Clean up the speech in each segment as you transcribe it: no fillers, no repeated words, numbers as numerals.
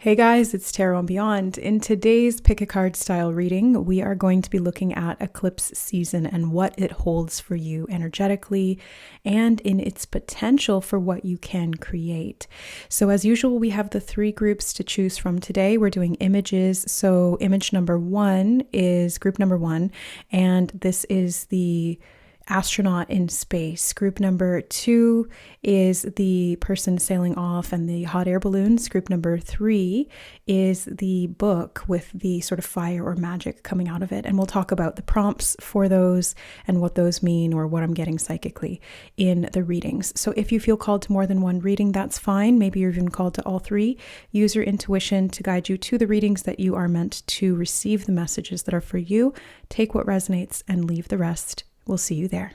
Hey guys, it's Tarot and Beyond. In today's pick a card style reading, we are going to be looking at Eclipse season and what it holds for you energetically and in its potential for what you can create. So as usual, we have the three groups to choose from today. We're doing images. So image number one is group number one, and this is the astronaut in space. Group number two is the person sailing off and the hot air balloons. Group number three is the book with the sort of fire or magic coming out of it. And we'll talk about the prompts for those and what those mean or what I'm getting psychically in the readings. So if you feel called to more than one reading, that's fine. Maybe you're even called to all three. Use your intuition to guide you to the readings that you are meant to receive the messages that are for you. Take what resonates and leave the rest. We'll see you there.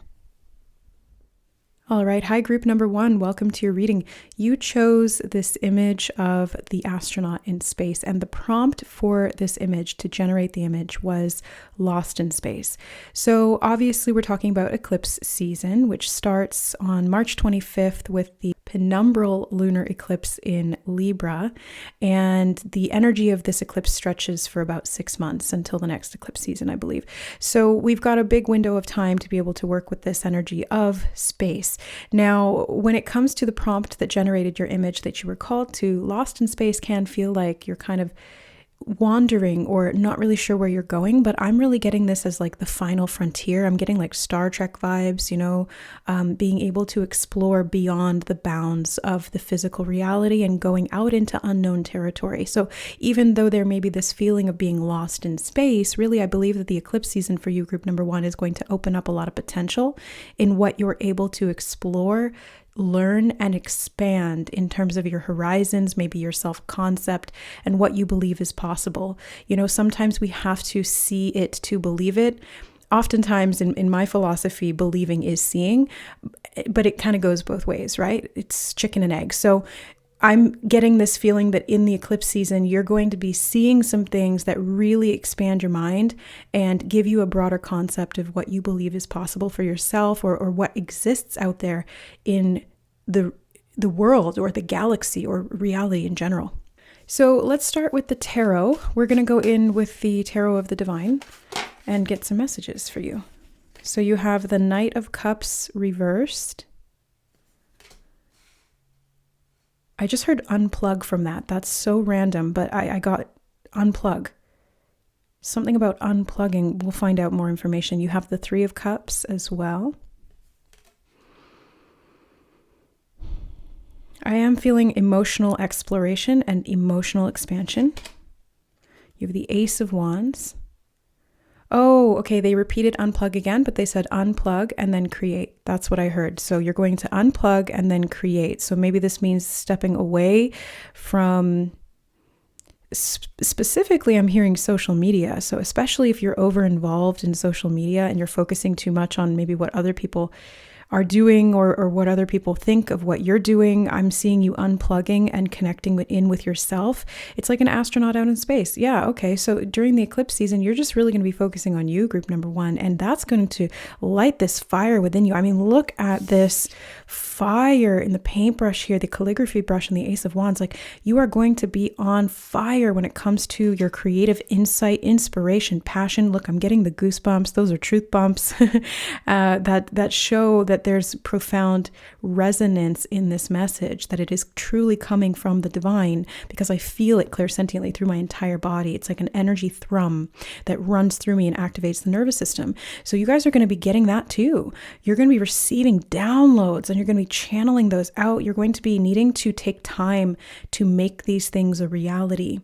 All right. Hi, group number one. Welcome to your reading. You chose this image of the astronaut in space, and the prompt for this image to generate the image was lost in space. So obviously we're talking about eclipse season, which starts on March 25th with the penumbral lunar eclipse in Libra. And the energy of this eclipse stretches for about 6 months until the next eclipse season, I believe. So we've got a big window of time to be able to work with this energy of space. Now, when it comes to the prompt that generated your image that you were called to, lost in space can feel like you're kind of wandering or not really sure where you're going, but I'm really getting this as like the final frontier. I'm getting like Star Trek vibes, being able to explore beyond the bounds of the physical reality and going out into unknown territory. So even though there may be this feeling of being lost in space, really I believe that the eclipse season for you, group number one, is going to open up a lot of potential in what you're able to explore, learn, and expand in terms of your horizons, maybe your self-concept, and what you believe is possible. Sometimes we have to see it to believe it. Oftentimes in my philosophy, believing is seeing, but it kind of goes both ways, right? It's chicken and egg. So I'm getting this feeling that in the eclipse season, you're going to be seeing some things that really expand your mind and give you a broader concept of what you believe is possible for yourself or what exists out there in the world or the galaxy or reality in general. So let's start with the tarot. We're going to go in with the Tarot of the Divine and get some messages for you. So you have the Knight of Cups reversed. I just heard unplug from that. That's so random, but I got unplug. Something about unplugging. We'll find out more information. You have the Three of Cups as well. I am feeling emotional exploration and emotional expansion. You have the Ace of Wands. Oh, okay, they repeated unplug again, but they said unplug and then create. That's what I heard. So you're going to unplug and then create. So maybe this means stepping away from, specifically I'm hearing social media. So especially if you're over involved in social media and you're focusing too much on maybe what other people are doing or what other people think of what you're doing, I'm seeing you unplugging and connecting in with yourself. It's like an astronaut out in space. Yeah, okay. So during the eclipse season, you're just really going to be focusing on you, group number one, and that's going to light this fire within you. I mean, look at this fire in the paintbrush here, the calligraphy brush and the Ace of Wands. Like, you are going to be on fire when it comes to your creative insight, inspiration, passion. Look, I'm getting the goosebumps. Those are truth bumps that show that there's profound resonance in this message, that it is truly coming from the divine, because I feel it clairsentiently through my entire body. It's like an energy thrum that runs through me and activates the nervous system. So you guys are going to be getting that too. You're going to be receiving downloads and you're going to be channeling those out. You're going to be needing to take time to make these things a reality.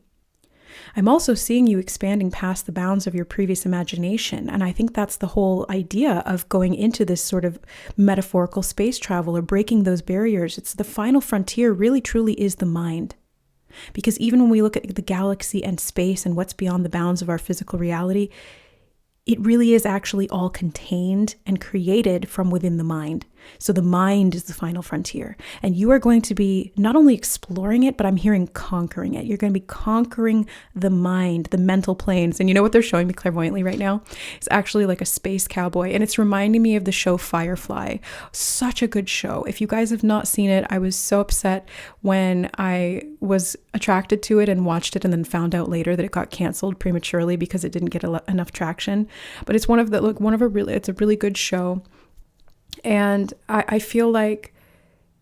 I'm also seeing you expanding past the bounds of your previous imagination. And I think that's the whole idea of going into this sort of metaphorical space travel or breaking those barriers. It's the final frontier really truly is the mind. Because even when we look at the galaxy and space and what's beyond the bounds of our physical reality, it really is actually all contained and created from within the mind. So the mind is the final frontier. And you are going to be not only exploring it, but I'm hearing conquering it. You're going to be conquering the mind, the mental planes. And you know what they're showing me clairvoyantly right now? It's actually like a space cowboy. And it's reminding me of the show Firefly. Such a good show. If you guys have not seen it, I was so upset when I was attracted to it and watched it and then found out later that it got canceled prematurely because it didn't get enough traction. But it's it's a really good show. And I feel like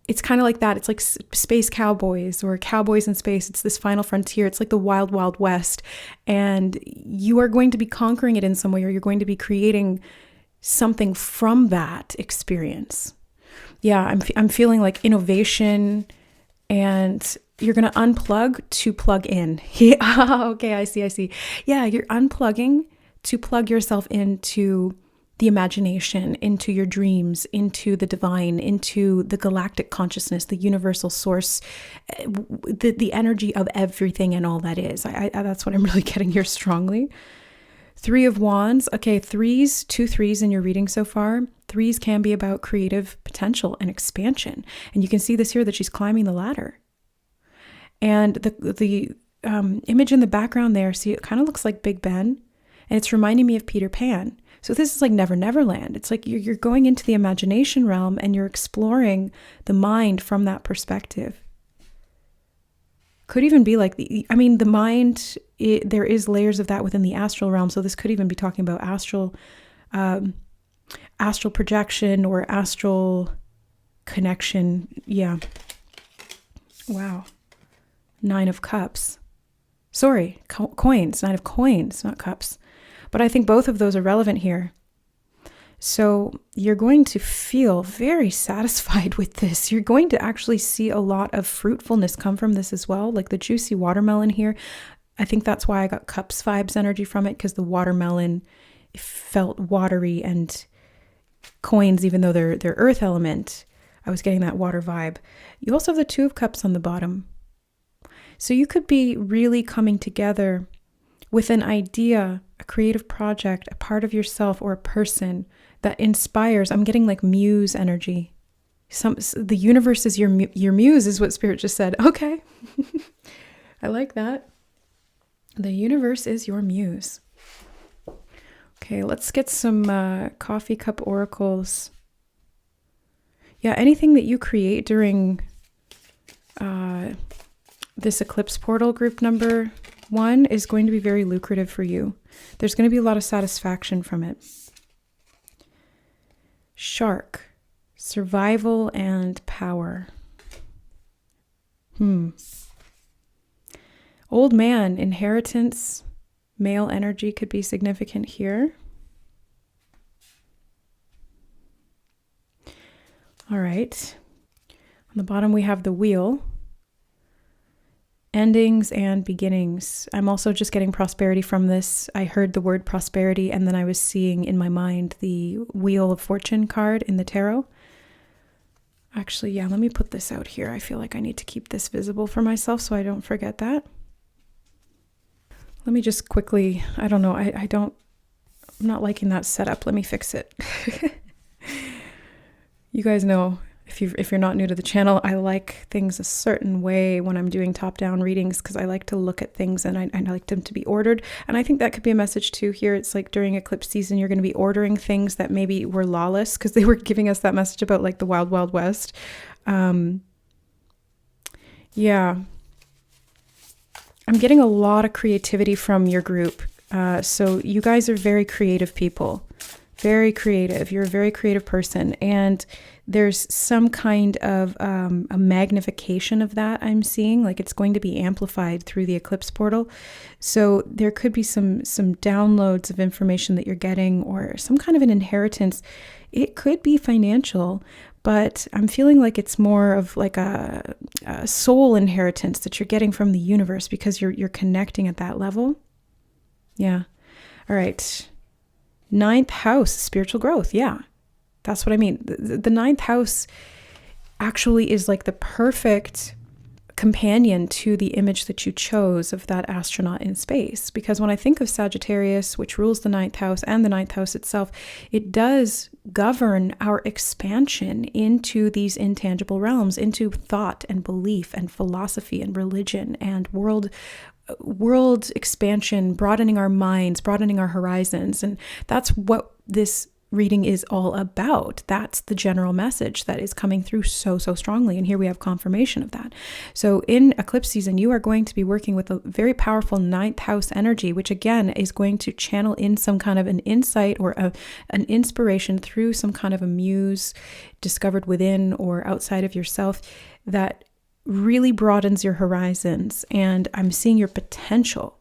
it's kind of like that. It's like space cowboys or cowboys in space. It's this final frontier. It's like the wild, wild west. And you are going to be conquering it in some way, or you're going to be creating something from that experience. Yeah, I'm feeling like innovation, and you're going to unplug to plug in. Yeah, okay, I see. Yeah, you're unplugging to plug yourself into the imagination, into your dreams, into the divine, into the galactic consciousness, the universal source, the energy of everything and all that is. That's what I'm really getting here strongly. 3 of Wands. Okay, two threes in your reading so far. 3s can be about creative potential and expansion. And you can see this here that she's climbing the ladder. And the image in the background there, see, it kind of looks like Big Ben. And it's reminding me of Peter Pan. So this is like Never Never Land. It's like you're going into the imagination realm and you're exploring the mind from that perspective. Could even be like the mind, there is layers of that within the astral realm. So this could even be talking about astral projection or astral connection. Yeah. Wow. 9 of Cups. Sorry, coins. 9 of coins, not cups. But I think both of those are relevant here. So you're going to feel very satisfied with this. You're going to actually see a lot of fruitfulness come from this as well, like the juicy watermelon here. I think that's why I got cups vibes energy from it, because the watermelon felt watery, and coins, even though they're earth element, I was getting that water vibe. You also have the 2 of Cups on the bottom. So you could be really coming together with an idea, a creative project, a part of yourself or a person that inspires. I'm getting like muse energy. The universe is your muse is what Spirit just said. Okay. I like that. The universe is your muse. Okay, let's get some coffee cup oracles. Yeah, anything that you create during this eclipse portal group number 1 is going to be very lucrative for you. There's going to be a lot of satisfaction from it. Shark, survival and power. Old man, inheritance, male energy could be significant here. All right. On the bottom we have the wheel. Endings and beginnings. I'm also just getting prosperity from this. I heard the word prosperity, and then I was seeing in my mind the Wheel of Fortune card in the tarot. Actually, yeah, let me put this out here. I feel like I need to keep this visible for myself so I don't forget that. Let me just quickly, I don't know, I'm not liking that setup. Let me fix it. You guys know, if you're not new to the channel, I like things a certain way when I'm doing top-down readings, because I like to look at things and I like them to be ordered. And I think that could be a message too here. It's like during eclipse season, you're going to be ordering things that maybe were lawless, because they were giving us that message about like the wild, wild west. Yeah. I'm getting a lot of creativity from your group. So you guys are very creative people. Very creative. You're a very creative person. And there's some kind of a magnification of that I'm seeing. Like it's going to be amplified through the eclipse portal. So there could be some downloads of information that you're getting, or some kind of an inheritance. It could be financial, but I'm feeling like it's more of like a soul inheritance that you're getting from the universe, because you're connecting at that level. Yeah. All right. 9th house, spiritual growth. Yeah, that's what I mean. The 9th house actually is like the perfect companion to the image that you chose of that astronaut in space. Because when I think of Sagittarius, which rules the ninth house and the ninth house itself, it does govern our expansion into these intangible realms, into thought and belief and philosophy and religion and world expansion, broadening our minds, broadening our horizons. And that's what this reading is all about. That's the general message that is coming through so strongly. And here we have confirmation of that. So in eclipse season, you are going to be working with a very powerful ninth house energy, which again is going to channel in some kind of an insight or an inspiration through some kind of a muse discovered within or outside of yourself that really broadens your horizons. And I'm seeing your potential,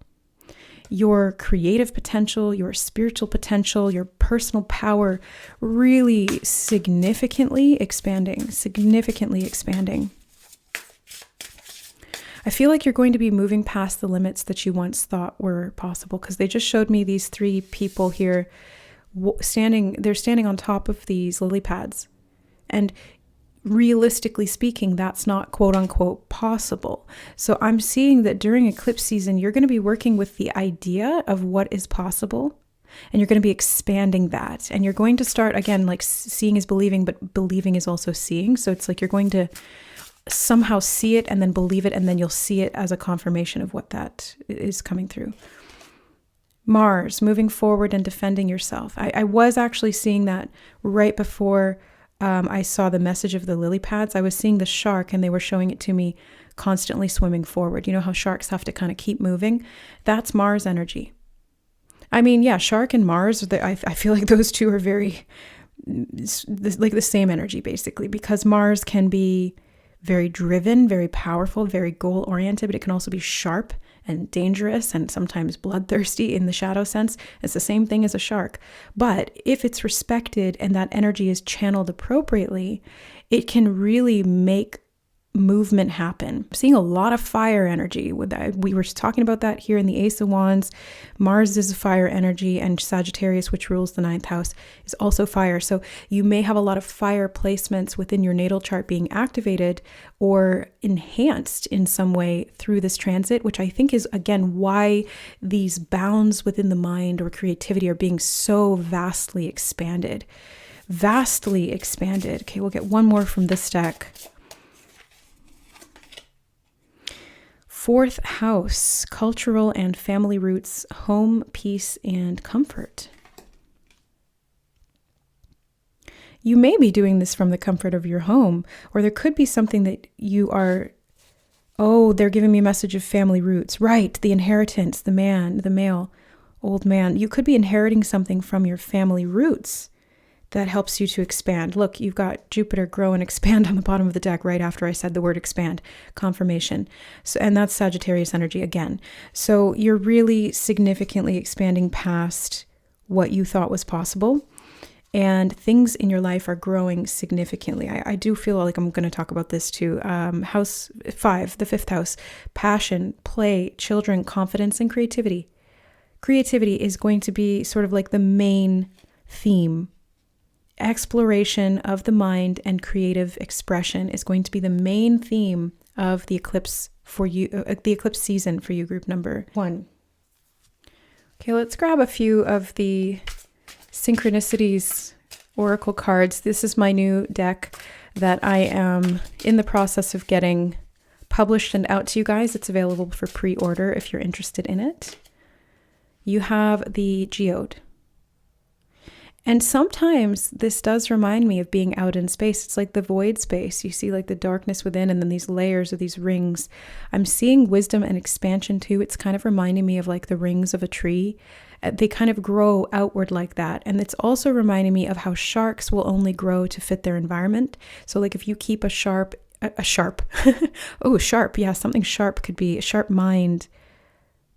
your creative potential, your spiritual potential, your personal power really significantly expanding. I feel like you're going to be moving past the limits that you once thought were possible, because they just showed me these three people here they're standing on top of these lily pads. And realistically speaking, that's not quote unquote possible. So I'm seeing that during eclipse season, you're going to be working with the idea of what is possible, and you're going to be expanding that. And you're going to start, again, like seeing is believing, but believing is also seeing. So it's like you're going to somehow see it and then believe it, and then you'll see it as a confirmation of what that is coming through. Mars, moving forward and defending yourself. I was actually seeing that right before I saw the message of the lily pads. I was seeing the shark, and they were showing it to me constantly swimming forward. You know how sharks have to kind of keep moving? That's Mars energy. I mean, yeah, shark and Mars, I feel like those two are very, like the same energy basically, because Mars can be very driven, very powerful, very goal-oriented, but it can also be sharp and dangerous and sometimes bloodthirsty in the shadow sense. It's the same thing as a shark. But if it's respected and that energy is channeled appropriately, it can really make movement happen. I'm seeing a lot of fire energy. We were talking about that here in the Ace of Wands. Mars is a fire energy, and Sagittarius, which rules the ninth house, is also fire. So you may have a lot of fire placements within your natal chart being activated or enhanced in some way through this transit, which I think is, again, why these bounds within the mind or creativity are being so vastly expanded. Okay, we'll get one more from this deck. Fourth house, cultural and family roots, home, peace, and comfort. You may be doing this from the comfort of your home, or there could be something that you are, they're giving me a message of family roots. Right, the inheritance, the male, old man. You could be inheriting something from your family roots that helps you to expand. Look, you've got Jupiter grow and expand on the bottom of the deck right after I said the word expand, confirmation. So, and that's Sagittarius energy again. So you're really significantly expanding past what you thought was possible, and things in your life are growing significantly. I do feel like I'm going to talk about this too. House 5, the fifth house, passion, play, children, confidence, and creativity. Creativity is going to be sort of like the main theme. Exploration of the mind and creative expression is going to be the main theme of the eclipse for you, the eclipse season for you, group number 1. Okay, let's grab a few of the synchronicities oracle cards. This is my new deck that I am in the process of getting published and out to you guys. It's available for pre-order if you're interested in it. You have the geode. And sometimes this does remind me of being out in space. It's like the void space. You see like the darkness within, and then these layers of these rings. I'm seeing wisdom and expansion too. It's kind of reminding me of like the rings of a tree. They kind of grow outward like that. And it's also reminding me of how sharks will only grow to fit their environment. So like if you keep a sharp, sharp. Yeah, something sharp could be a sharp mind,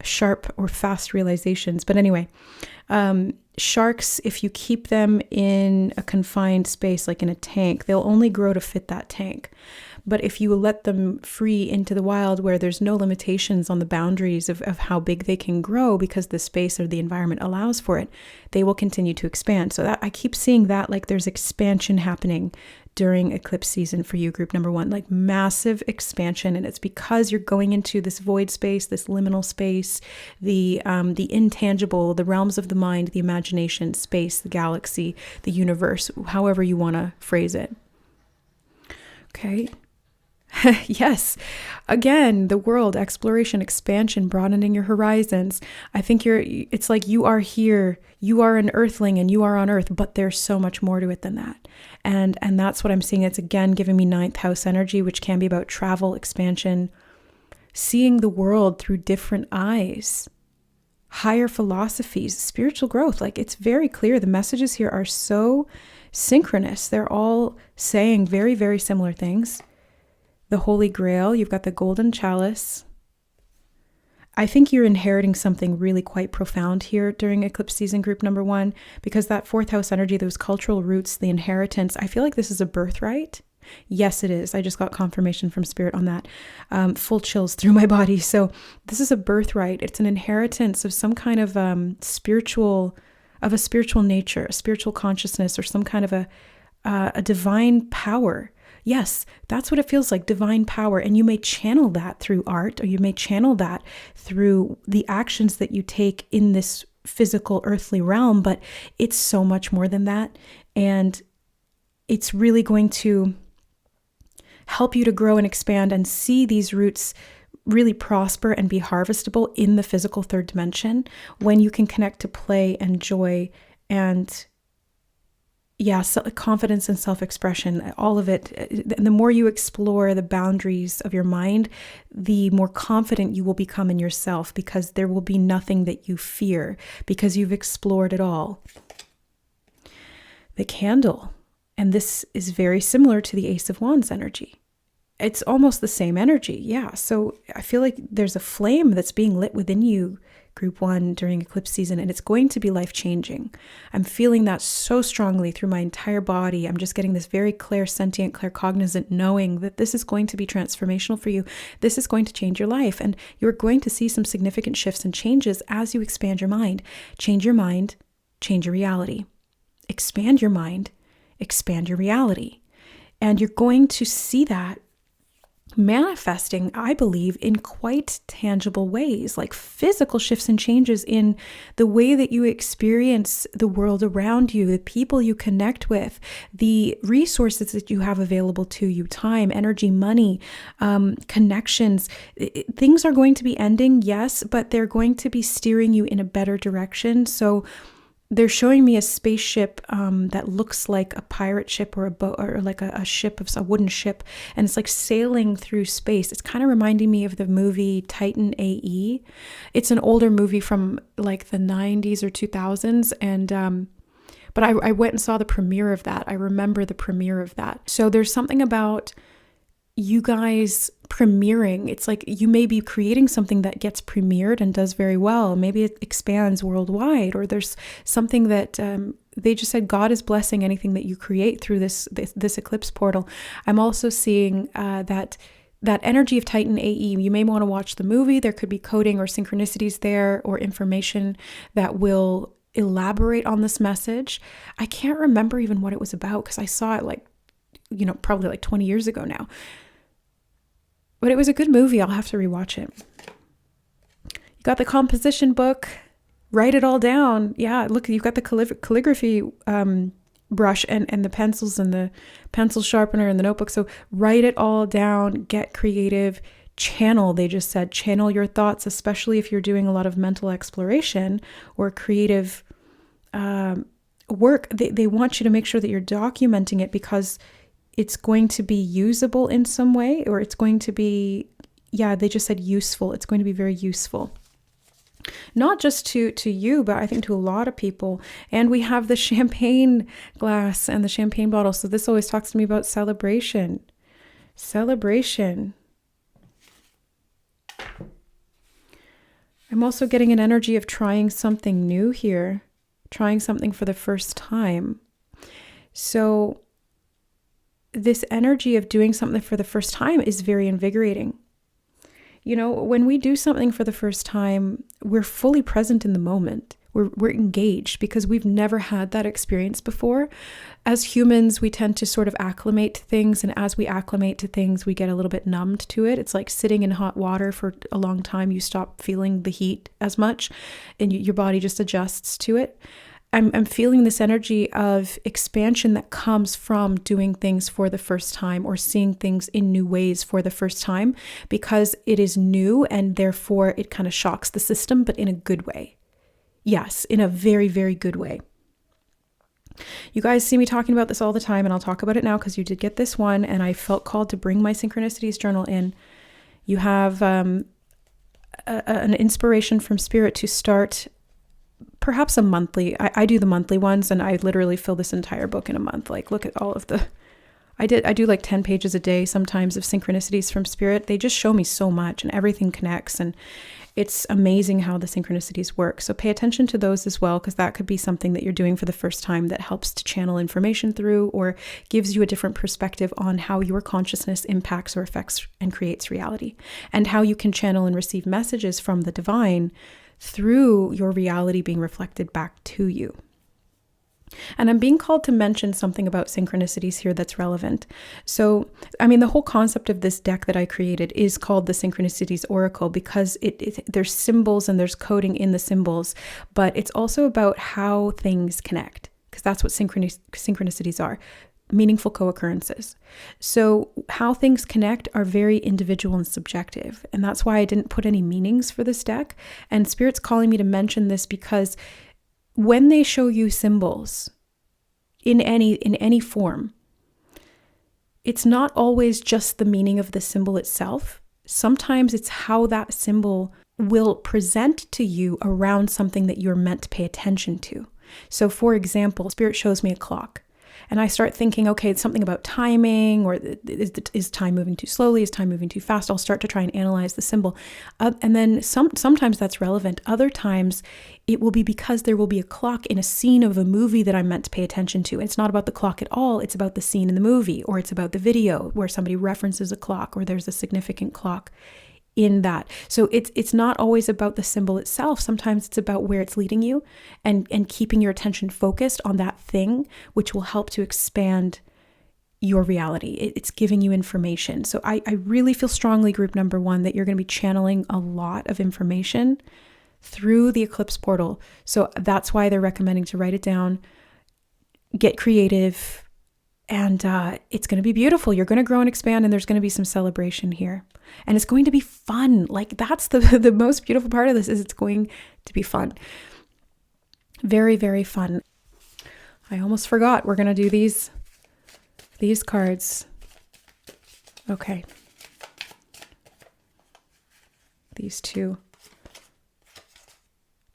sharp or fast realizations. But anyway, sharks, if you keep them in a confined space, like in a tank, they'll only grow to fit that tank. But if you let them free into the wild where there's no limitations on the boundaries of how big they can grow because the space or the environment allows for it, they will continue to expand. So that I keep seeing that like there's expansion happening during eclipse season for you, group number 1, like massive expansion. And it's because you're going into this void space, this liminal space, the intangible, the realms of the mind, the imagination, space, the galaxy, the universe, however you want to phrase it. Okay. Yes. Again, the world, exploration, expansion, broadening your horizons. I think it's like you are here, you are an earthling and you are on earth, but there's so much more to it than that. And that's what I'm seeing. It's again giving me 9th house energy, which can be about travel, expansion, seeing the world through different eyes, higher philosophies, spiritual growth. Like, it's very clear. The messages here are so synchronous. They're all saying very, very similar things. The Holy Grail, you've got the golden chalice. I think you're inheriting something really quite profound here during eclipse season, group number 1, because that 4th house energy, those cultural roots, the inheritance, I feel like this is a birthright. Yes, it is. I just got confirmation from Spirit on that. Full chills through my body. So this is a birthright. It's an inheritance of some kind of a spiritual nature, a spiritual consciousness, or some kind of a divine power. Yes, that's what it feels like, divine power. And you may channel that through art, or you may channel that through the actions that you take in this physical earthly realm, but it's so much more than that. And it's really going to help you to grow and expand and see these roots really prosper and be harvestable in the physical 3rd dimension when you can connect to play and joy and confidence and self-expression, all of it. The more you explore the boundaries of your mind, the more confident you will become in yourself, because there will be nothing that you fear because you've explored it all. The candle, and this is very similar to the Ace of Wands energy. It's almost the same energy. Yeah. So I feel like there's a flame that's being lit within you, group 1, during eclipse season, and it's going to be life-changing. I'm feeling that so strongly through my entire body. I'm just getting this very clairsentient, claircognizant knowing that this is going to be transformational for you. This is going to change your life, and you're going to see some significant shifts and changes as you expand your mind. Change your mind, change your reality. Expand your mind, expand your reality. And you're going to see that manifesting, I believe, in quite tangible ways, like physical shifts and changes in the way that you experience the world around you, the people you connect with, the resources that you have available to you, time, energy, money, connections. Things are going to be ending, yes, but they're going to be steering you in a better direction. So they're showing me a spaceship that looks like a pirate ship or a boat, or like a ship, of a wooden ship, and it's like sailing through space. It's kind of reminding me of the movie Titan AE. It's an older movie from like the 90s or 2000s, and but I went and saw the premiere of that. I remember the premiere of that. So there's something about you guys premiering. It's like you may be creating something that gets premiered and does very well. Maybe it expands worldwide, or there's something that they just said God is blessing anything that you create through this eclipse portal. I'm also seeing that energy of Titan AE. You may want to watch the movie. There could be coding or synchronicities there, or information that will elaborate on this message. I can't remember even what it was about, because I saw it probably like 20 years ago now. But it was a good movie. I'll have to rewatch it. You got the composition book. Write it all down. Yeah, look, you've got the calligraphy brush and the pencils and the pencil sharpener and the notebook. So write it all down. Get creative. Channel, they just said, channel your thoughts, especially if you're doing a lot of mental exploration or creative work. They want you to make sure that you're documenting it, because it's going to be usable in some way, or it's going to be, they just said useful. It's going to be very useful. Not just to you, but I think to a lot of people. And we have the champagne glass and the champagne bottle. So this always talks to me about celebration. Celebration. I'm also getting an energy of trying something new here. Trying something for the first time. So this energy of doing something for the first time is very invigorating. When we do something for the first time, we're fully present in the moment. We're engaged because we've never had that experience before. As humans, we tend to sort of acclimate to things. And as we acclimate to things, we get a little bit numbed to it. It's like sitting in hot water for a long time. You stop feeling the heat as much and your body just adjusts to it. I'm feeling this energy of expansion that comes from doing things for the first time or seeing things in new ways for the first time, because it is new and therefore it kind of shocks the system, but in a good way. Yes, in a very, very good way. You guys see me talking about this all the time, and I'll talk about it now because you did get this one, and I felt called to bring my synchronicities journal in. You have an inspiration from Spirit to start perhaps a monthly. I do the monthly ones, and I literally fill this entire book in a month. Like, look at all of the... I do like 10 pages a day sometimes of synchronicities from Spirit. They just show me so much, and everything connects, and it's amazing how the synchronicities work. So pay attention to those as well, because that could be something that you're doing for the first time that helps to channel information through or gives you a different perspective on how your consciousness impacts or affects and creates reality, and how you can channel and receive messages from the divine through your reality being reflected back to you. And I'm being called to mention something about synchronicities here that's relevant. So, I mean, the whole concept of this deck that I created is called the Synchronicities Oracle because there's symbols and there's coding in the symbols, but it's also about how things connect, because that's what synchronicities are, meaningful co-occurrences. So how things connect are very individual and subjective. And that's why I didn't put any meanings for this deck. And Spirit's calling me to mention this because when they show you symbols in any form, it's not always just the meaning of the symbol itself. Sometimes it's how that symbol will present to you around something that you're meant to pay attention to. So for example, Spirit shows me a clock. And I start thinking, okay, it's something about timing, or is time moving too slowly? Is time moving too fast? I'll start to try and analyze the symbol. And then sometimes that's relevant. Other times it will be because there will be a clock in a scene of a movie that I'm meant to pay attention to. It's not about the clock at all. It's about the scene in the movie, or it's about the video where somebody references a clock, or there's a significant clock in that. So it's not always about the symbol itself. Sometimes it's about where it's leading you and keeping your attention focused on that thing, which will help to expand your reality. It's giving you information. So I really feel strongly, group number 1, that you're going to be channeling a lot of information through the Eclipse portal. So that's why they're recommending to write it down, get creative, and it's going to be beautiful. You're going to grow and expand, and there's going to be some celebration here. And it's going to be fun. Like, that's the most beautiful part of this, is it's going to be fun. Very, very fun. I almost forgot. We're going to do these cards. Okay. These two.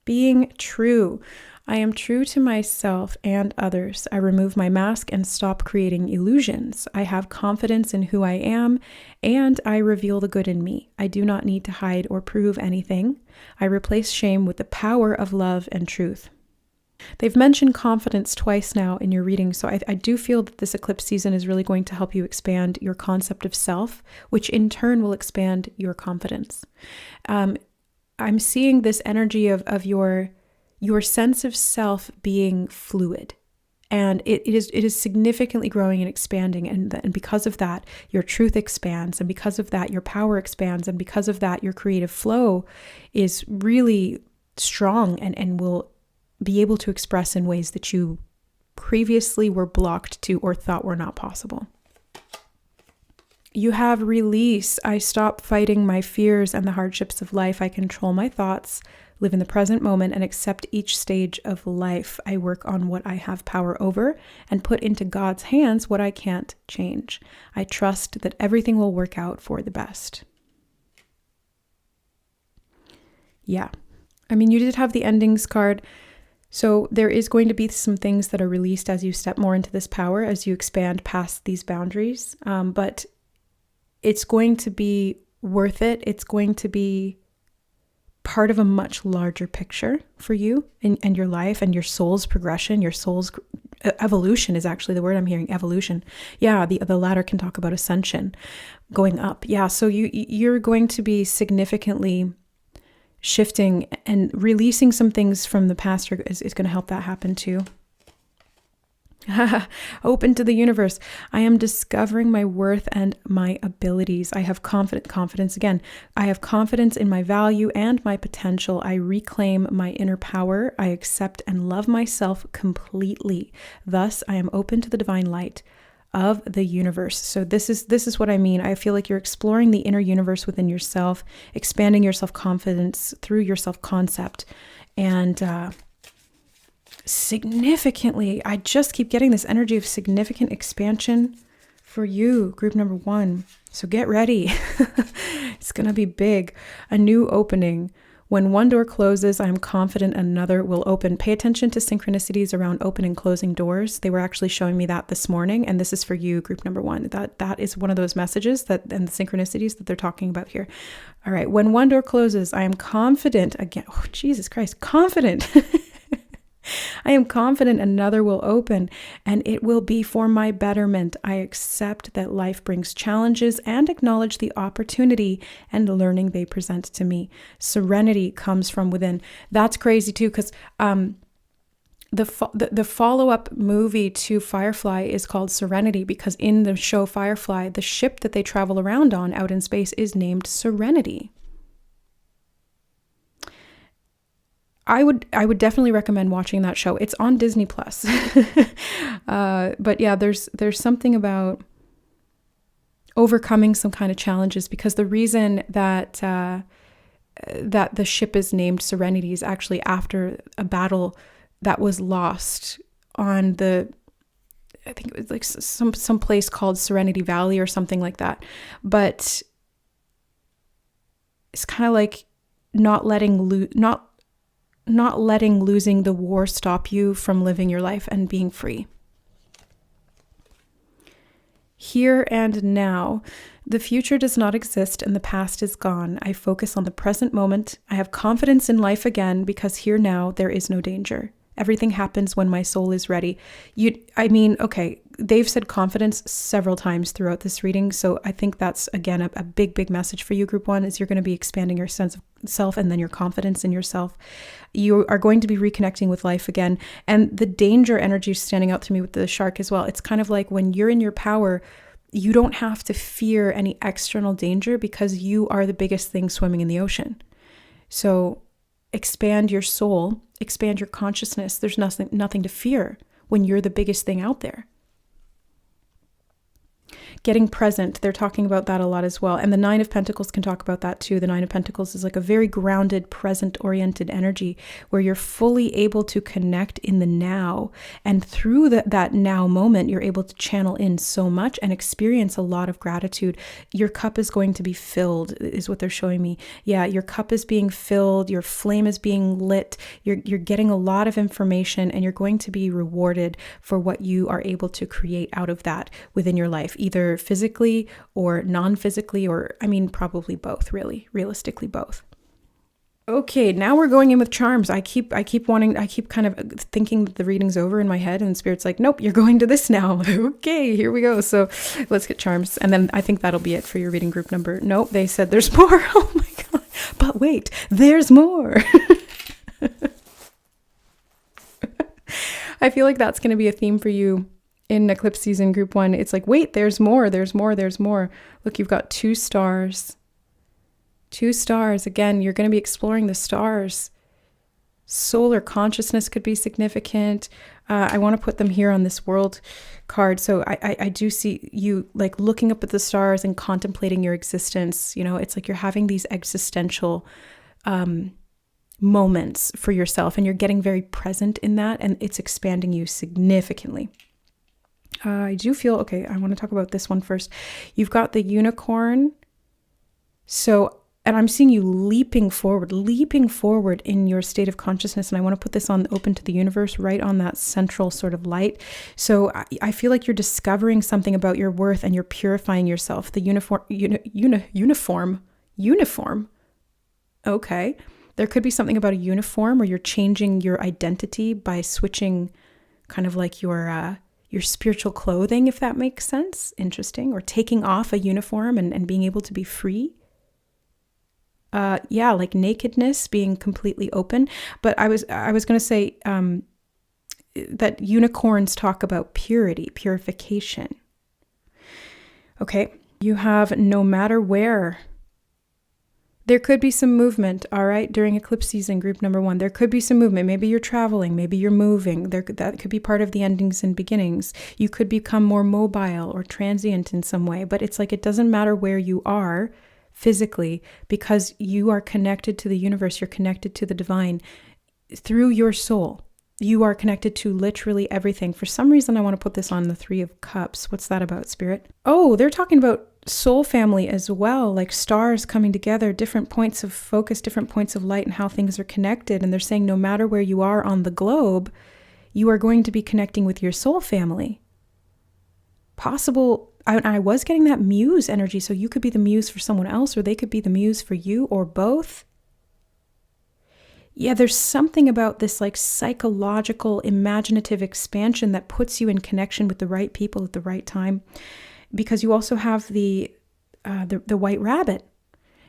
Being true. I am true to myself and others. I remove my mask and stop creating illusions. I have confidence in who I am, and I reveal the good in me. I do not need to hide or prove anything. I replace shame with the power of love and truth. They've mentioned confidence twice now in your reading, so I do feel that this eclipse season is really going to help you expand your concept of self, which in turn will expand your confidence. I'm seeing this energy of your sense of self being fluid, and it is significantly growing and expanding, and because of that your truth expands, and because of that your power expands, and because of that your creative flow is really strong and will be able to express in ways that you previously were blocked to or thought were not possible. You have release. I stop fighting my fears and the hardships of life. I control my thoughts, live in the present moment, and accept each stage of life. I work on what I have power over and put into God's hands what I can't change. I trust that everything will work out for the best. Yeah. I mean, you did have the endings card. So there is going to be some things that are released as you step more into this power, as you expand past these boundaries. But it's going to be worth it. It's going to be part of a much larger picture for you and your life and your soul's progression. Your soul's evolution is actually the word I'm hearing, evolution. Yeah, the ladder can talk about ascension, going up. Yeah, so you're going to be significantly shifting and releasing some things from the past is going to help that happen too. Open to the universe. I am discovering my worth and my abilities. I have confidence again. I have confidence in my value and my potential. I reclaim my inner power. I accept and love myself completely. Thus, I am open to the divine light of the universe. So this is what I mean. I feel like you're exploring the inner universe within yourself, expanding your self-confidence through your self-concept, and significantly, I just keep getting this energy of significant expansion for you, group number 1. So get ready. It's going to be big. A new opening. When one door closes, I am confident another will open. Pay attention to synchronicities around open and closing doors. They were actually showing me that this morning, and this is for you, group number 1. That is one of those messages and the synchronicities that they're talking about here. All right. When one door closes, I am confident again. Oh, Jesus Christ. Confident. I am confident another will open, and it will be for my betterment. I accept that life brings challenges and acknowledge the opportunity and learning they present to me. Serenity comes from within. That's crazy too, because the follow-up movie to Firefly is called Serenity, because in the show Firefly, the ship that they travel around on out in space is named Serenity. I would definitely recommend watching that show. It's on Disney Plus. But yeah, there's something about overcoming some kind of challenges, because the reason that that the ship is named Serenity is actually after a battle that was lost on I think it was like some place called Serenity Valley or something like that. But it's kind of like not letting losing the war stop you from living your life and being free. Here and now. The future does not exist and the past is gone. I focus on the present moment. I have confidence in life again, because here now there is no danger. Everything happens when my soul is ready. Okay, they've said confidence several times throughout this reading. So I think that's, again, a big message for you, group 1, is you're going to be expanding your sense of self and then your confidence in yourself. You are going to be reconnecting with life again. And the danger energy is standing out to me with the shark as well. It's kind of like when you're in your power, you don't have to fear any external danger because you are the biggest thing swimming in the ocean. So expand your soul, expand your consciousness. There's nothing to fear when you're the biggest thing out there. Getting present, they're talking about that a lot as well. And the 9 of Pentacles can talk about that too. The 9 of Pentacles is like a very grounded, present-oriented energy where you're fully able to connect in the now. And through that now moment, you're able to channel in so much and experience a lot of gratitude. Your cup is going to be filled, is what they're showing me. Yeah, your cup is being filled. Your flame is being lit. You're getting a lot of information, and you're going to be rewarded for what you are able to create out of that within your life, either physically or non-physically, or probably both, really, realistically both. Okay, now we're going in with charms. I keep kind of thinking that the reading's over in my head, and Spirit's like, nope, you're going to this now. Okay, here we go. So let's get charms. And then I think that'll be it for your reading, group number. Nope, they said there's more. Oh my God. But wait, there's more. I feel like that's going to be a theme for you in Eclipse season, group 1. It's like, wait, there's more. Look, you've got 2 stars. 2 stars. Again, you're going to be exploring the stars. Solar consciousness could be significant. I want to put them here on this world card. So I do see you like looking up at the stars and contemplating your existence. It's like you're having these existential moments for yourself, and you're getting very present in that, and it's expanding you significantly. I do feel, okay, I want to talk about this one first. You've got the unicorn. So, and I'm seeing you leaping forward in your state of consciousness. And I want to put this on open to the universe, right on that central sort of light. So I feel like you're discovering something about your worth, and you're purifying yourself. The uniform. Okay. There could be something about a uniform, or you're changing your identity by switching kind of like your spiritual clothing, if that makes sense. Interesting. Or taking off a uniform and being able to be free. like nakedness, being completely open. But I was going to say that unicorns talk about purity, purification. Okay, you have no matter where. There could be some movement, all right, during eclipse season, group number 1. There could be some movement. Maybe you're traveling. Maybe you're moving. That could be part of the endings and beginnings. You could become more mobile or transient in some way. But it's like it doesn't matter where you are physically, because you are connected to the universe. You're connected to the divine through your soul. You are connected to literally everything. For some reason, I want to put this on the 3 of Cups. What's that about, Spirit? Oh, they're talking about soul family as well, like stars coming together, different points of focus, different points of light, and how things are connected. And they're saying no matter where you are on the globe, you are going to be connecting with your soul family. Possible, I was getting that muse energy, so you could be the muse for someone else, or they could be the muse for you, or both. Yeah, there's something about this like psychological, imaginative expansion that puts you in connection with the right people at the right time. Because you also have the white rabbit.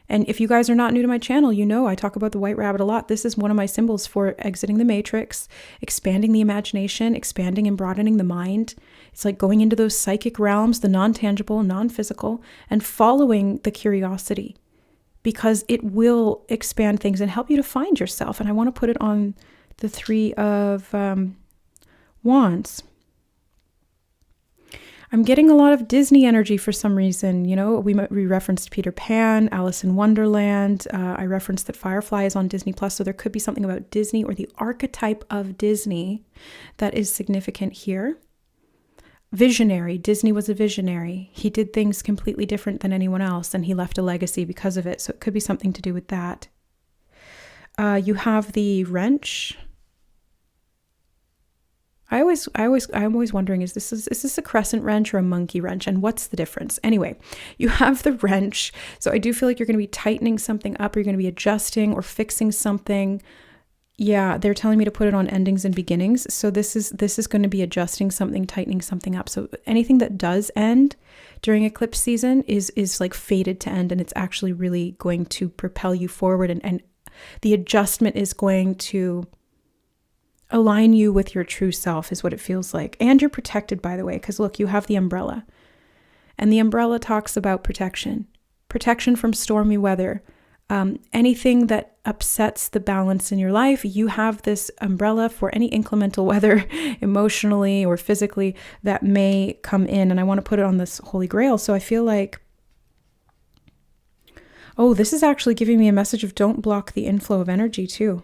And if you guys are not new to my channel, you know I talk about the white rabbit a lot. This is one of my symbols for exiting the matrix, expanding the imagination, expanding and broadening the mind. It's like going into those psychic realms, the non-tangible, non-physical, and following the curiosity, because it will expand things and help you to find yourself. And I want to put it on the 3 of Wands. I'm getting a lot of Disney energy for some reason. You know, we referenced Peter Pan, Alice in Wonderland. I referenced that Firefly is on Disney Plus, so there could be something about Disney or the archetype of Disney that is significant here. Visionary. Disney was a visionary. He did things completely different than anyone else, and he left a legacy because of it. So it could be something to do with that. You have the wrench. I'm always wondering, is this a crescent wrench or a monkey wrench? And what's the difference? Anyway, you have the wrench. So I do feel like you're going to be tightening something up, or you're going to be adjusting or fixing something. Yeah, they're telling me to put it on endings and beginnings. So this is going to be adjusting something, tightening something up. So anything that does end during eclipse season is like fated to end, and it's actually really going to propel you forward. And the adjustment is going to align you with your true self, is what it feels like. And you're protected, by the way, because look, you have the umbrella. And the umbrella talks about protection from stormy weather. Anything that upsets the balance in your life, you have this umbrella for any inclemental weather, emotionally or physically, that may come in. And I want to put it on this Holy Grail. So I feel like, oh, this is actually giving me a message of don't block the inflow of energy too.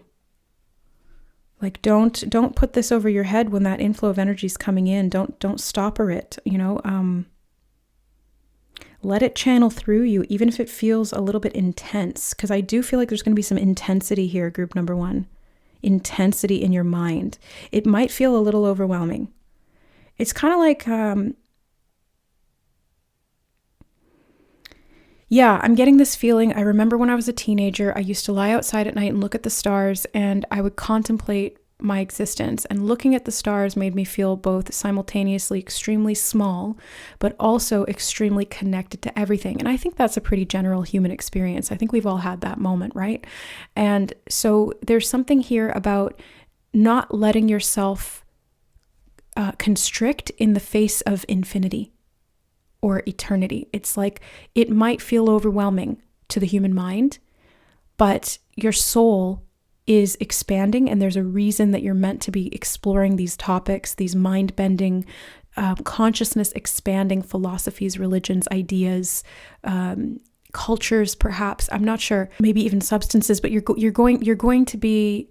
Like don't put this over your head when that inflow of energy is coming in. Don't stopper it, you know. Let it channel through you, even if it feels a little bit intense, because I do feel like there's going to be some intensity here, group number 1. Intensity in your mind. It might feel a little overwhelming. It's kind of like, yeah, I'm getting this feeling. I remember when I was a teenager, I used to lie outside at night and look at the stars, and I would contemplate my existence. And looking at the stars made me feel both simultaneously extremely small, but also extremely connected to everything. And I think that's a pretty general human experience. I think we've all had that moment, right? And so there's something here about not letting yourself constrict in the face of infinity or eternity. It's like it might feel overwhelming to the human mind, but your soul is expanding, and there's a reason that you're meant to be exploring these topics, these mind-bending, consciousess expanding philosophies, religions, ideas, cultures, perhaps. I'm not sure. Maybe even substances. But you're going to be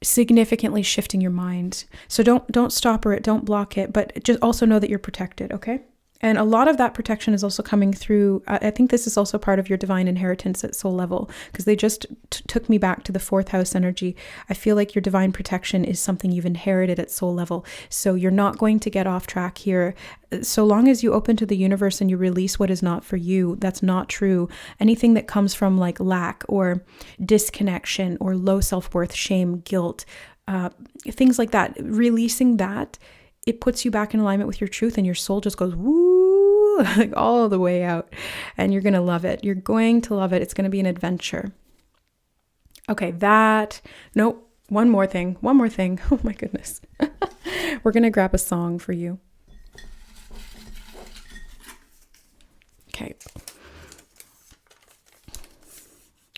significantly shifting your mind. So don't stopper it. Don't block it. But just also know that you're protected. Okay. And a lot of that protection is also coming through. I think this is also part of your divine inheritance at soul level, because they just took me back to the 4th house energy. I feel like your divine protection is something you've inherited at soul level. So you're not going to get off track here. So long as you open to the universe and you release what is not for you, that's not true. Anything that comes from like lack or disconnection or low self-worth, shame, guilt, things like that, releasing that, it puts you back in alignment with your truth, and your soul just goes, woo, woo, like all the way out. And you're going to love it. You're going to love it. It's going to be an adventure. Okay, one more thing. Oh my goodness. We're going to grab a song for you. Okay.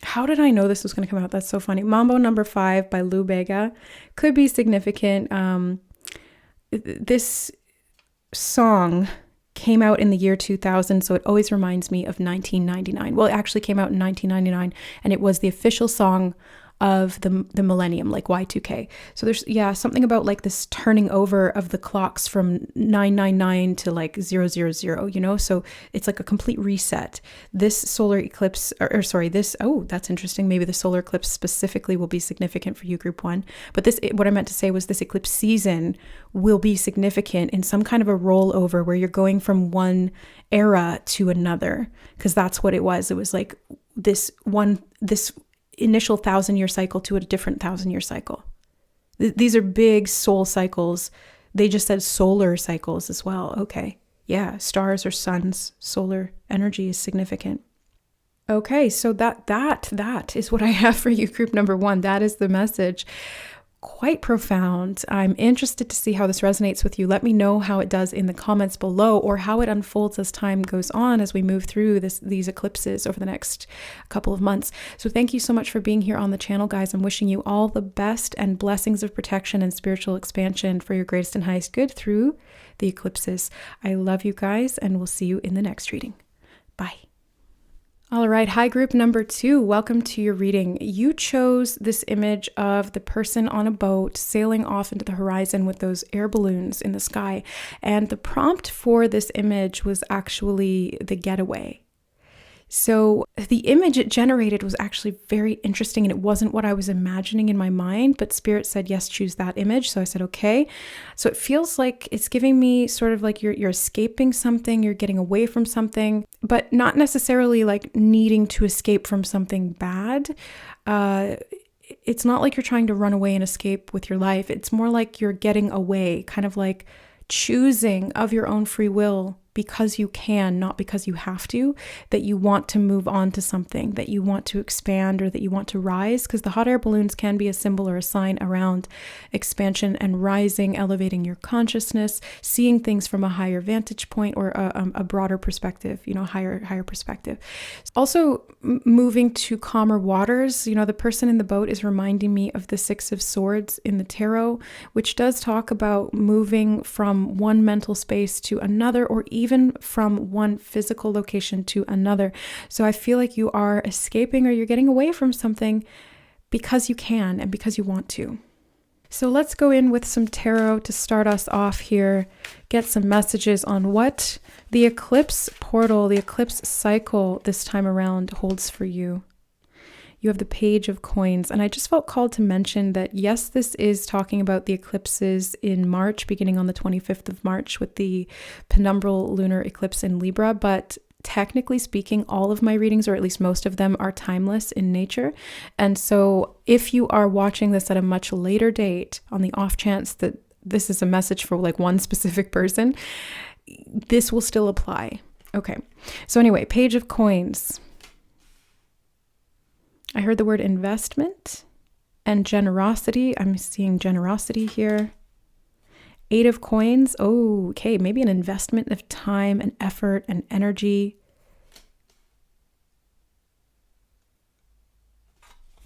How did I know this was going to come out? That's so funny. Mambo Number 5 by Lou Bega could be significant. This song came out in the year 2000, so it always reminds me of 1999. Well, it actually came out in 1999, and it was the official song of the millennium, like Y2K. So there's, something about like this turning over of the clocks from 999 to like 000, so it's like a complete reset. This solar eclipse, that's interesting. Maybe the solar eclipse specifically will be significant for you, Group 1. But what I meant to say was this eclipse season will be significant in some kind of a rollover where you're going from one era to another, because that's what it was. It was like this initial 1,000-year cycle to a different 1,000-year cycle. These are big soul cycles. They just said solar cycles as well. Okay. Yeah. Stars or suns, solar energy is significant. Okay. So that is what I have for you, Group Number 1. That is the message. Quite profound. I'm interested to see how this resonates with you. Let me know how it does in the comments below, or how it unfolds as time goes on, as we move through these eclipses over the next couple of months. So thank you so much for being here on the channel, guys. I'm wishing you all the best and blessings of protection and spiritual expansion for your greatest and highest good through the eclipses. I love you guys, and we'll see you in the next reading. Bye. All right. Hi, Group Number 2. Welcome to your reading. You chose this image of the person on a boat sailing off into the horizon with those air balloons in the sky. And the prompt for this image was actually the getaway. So the image it generated was actually very interesting, and it wasn't what I was imagining in my mind, but Spirit said, yes, choose that image. So I said, okay. So it feels like it's giving me sort of like you're escaping something, you're getting away from something, but not necessarily like needing to escape from something bad. It's not like you're trying to run away and escape with your life. It's more like you're getting away, kind of like choosing of your own free will, because you can, not because you have to, that you want to move on to something, that you want to expand, or that you want to rise, because the hot air balloons can be a symbol or a sign around expansion and rising, elevating your consciousness, seeing things from a higher vantage point, or a broader perspective, higher perspective. Also, moving to calmer waters, the person in the boat is reminding me of the 6 of Swords in the tarot, which does talk about moving from one mental space to another, or even from one physical location to another. So I feel like you are escaping, or you're getting away from something because you can and because you want to. So let's go in with some tarot to start us off here, get some messages on what the eclipse portal, the eclipse cycle this time around holds for you. You have the Page of Coins, and I just felt called to mention that, yes, this is talking about the eclipses in March, beginning on the 25th of March with the penumbral lunar eclipse in Libra, but technically speaking, all of my readings, or at least most of them, are timeless in nature. And so if you are watching this at a much later date, on the off chance that this is a message for like one specific person, this will still apply. Okay, so anyway, Page of Coins. I heard the word investment and generosity. I'm seeing generosity here. 8 of Coins. Oh, okay. Maybe an investment of time and effort and energy.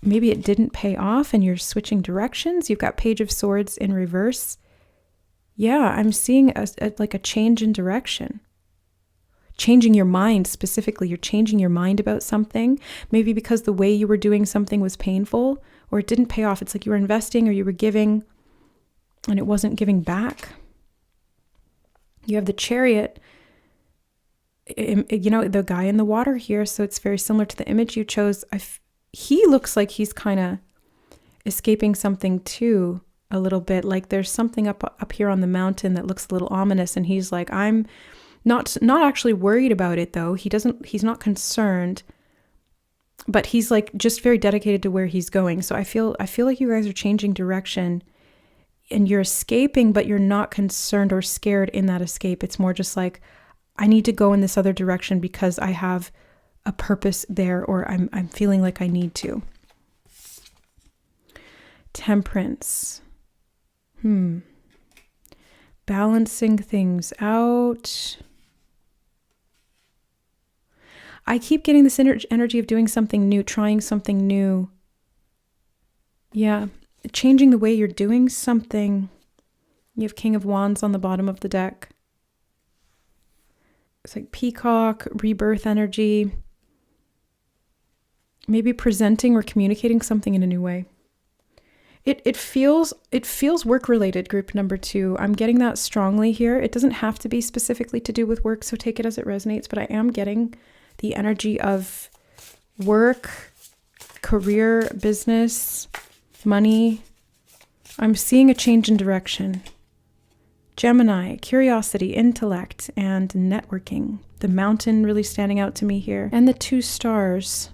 Maybe it didn't pay off and you're switching directions. You've got Page of Swords in reverse. Yeah, I'm seeing like a change in direction. Changing your mind specifically. You're changing your mind about something, maybe because the way you were doing something was painful, or it didn't pay off. It's like you were investing, or you were giving and it wasn't giving back. You have the Chariot, the guy in the water here. So it's very similar to the image you chose. He looks like he's kind of escaping something too, a little bit. Like there's something up here on the mountain that looks a little ominous, and he's like, I'm not actually worried about it though. He's not concerned, but he's like just very dedicated to where he's going. So I feel like you guys are changing direction, and you're escaping, but you're not concerned or scared in that escape. It's more just like, I need to go in this other direction because I have a purpose there, or I'm feeling like I need to. Temperance. Balancing things out. I keep getting this energy of doing something new, trying something new. Yeah, changing the way you're doing something. You have King of Wands on the bottom of the deck. It's like peacock, rebirth energy. Maybe presenting or communicating something in a new way. It feels work related, group number 2. I'm getting that strongly here. It doesn't have to be specifically to do with work, so take it as it resonates, but I am getting the energy of work, career, business, money. I'm seeing a change in direction. Gemini, curiosity, intellect, and networking. The mountain really standing out to me here. And the 2 stars.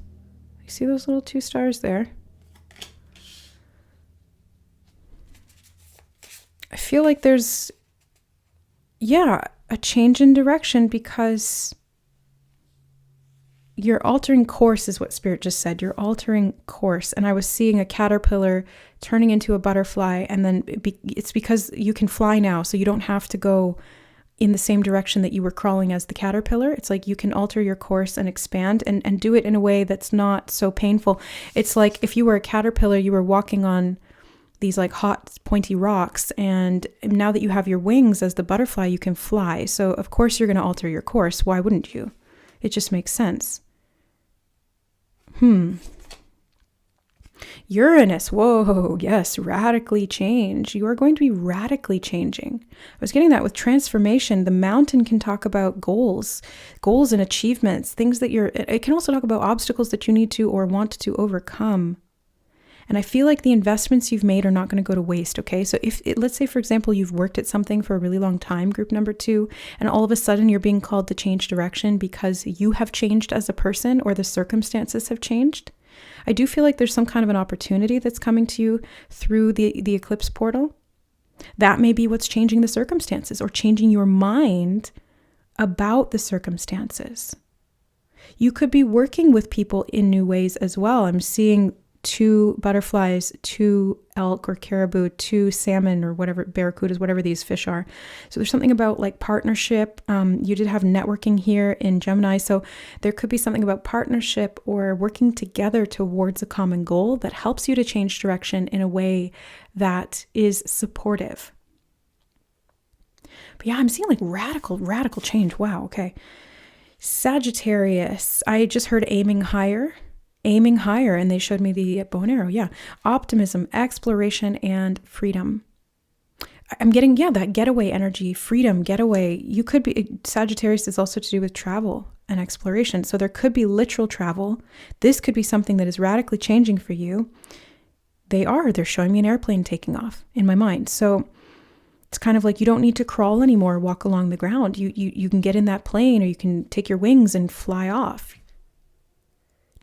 You see those little 2 stars there? I feel like there's, a change in direction because you're altering course is what Spirit just said. You're altering course. And I was seeing a caterpillar turning into a butterfly. And then it's because you can fly now. So you don't have to go in the same direction that you were crawling as the caterpillar. It's like you can alter your course and expand and do it in a way that's not so painful. It's like if you were a caterpillar, you were walking on these like hot pointy rocks, and now that you have your wings as the butterfly, you can fly. So of course you're going to alter your course. Why wouldn't you? It just makes sense. Uranus, whoa, yes, radically change. You are going to be radically changing. I was getting that with transformation. The mountain can talk about goals and achievements, things that it can also talk about obstacles that you need to or want to overcome. And I feel like the investments you've made are not going to go to waste, okay? So let's say, for example, you've worked at something for a really long time, group number 2, and all of a sudden you're being called to change direction because you have changed as a person or the circumstances have changed. I do feel like there's some kind of an opportunity that's coming to you through the eclipse portal. That may be what's changing the circumstances or changing your mind about the circumstances. You could be working with people in new ways as well. I'm seeing 2 butterflies, 2 elk or caribou, 2 salmon or whatever, barracudas, whatever these fish are. So there's something about like partnership. You did have networking here in Gemini. So there could be something about partnership or working together towards a common goal that helps you to change direction in a way that is supportive. But yeah, I'm seeing like radical change. Wow. Okay. Sagittarius. I just heard aiming higher, and they showed me the bow and arrow. Yeah. Optimism, exploration, and freedom. I'm getting, that getaway energy, freedom, getaway. You could be, Sagittarius is also to do with travel and exploration. So there could be literal travel. This could be something that is radically changing for you. They're showing me an airplane taking off in my mind. So it's kind of like you don't need to crawl anymore, walk along the ground. You can get in that plane, or you can take your wings and fly off.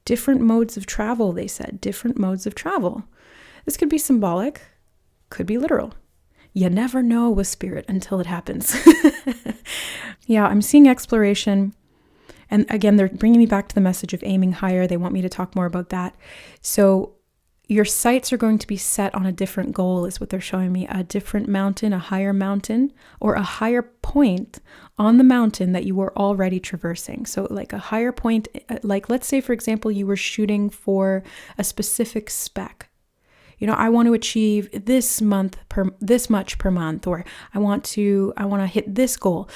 Different modes of travel, they said. Different modes of travel. This could be symbolic, could be literal. You never know with spirit until it happens. Yeah, I'm seeing exploration. And again, they're bringing me back to the message of aiming higher. They want me to talk more about that. So your sights are going to be set on a different goal is what they're showing me. A different mountain, a higher mountain, or a higher point on the mountain that you were already traversing. So like a higher point, like let's say, for example, you were shooting for a specific spec. I want to achieve this much per month, or I want to hit this goal.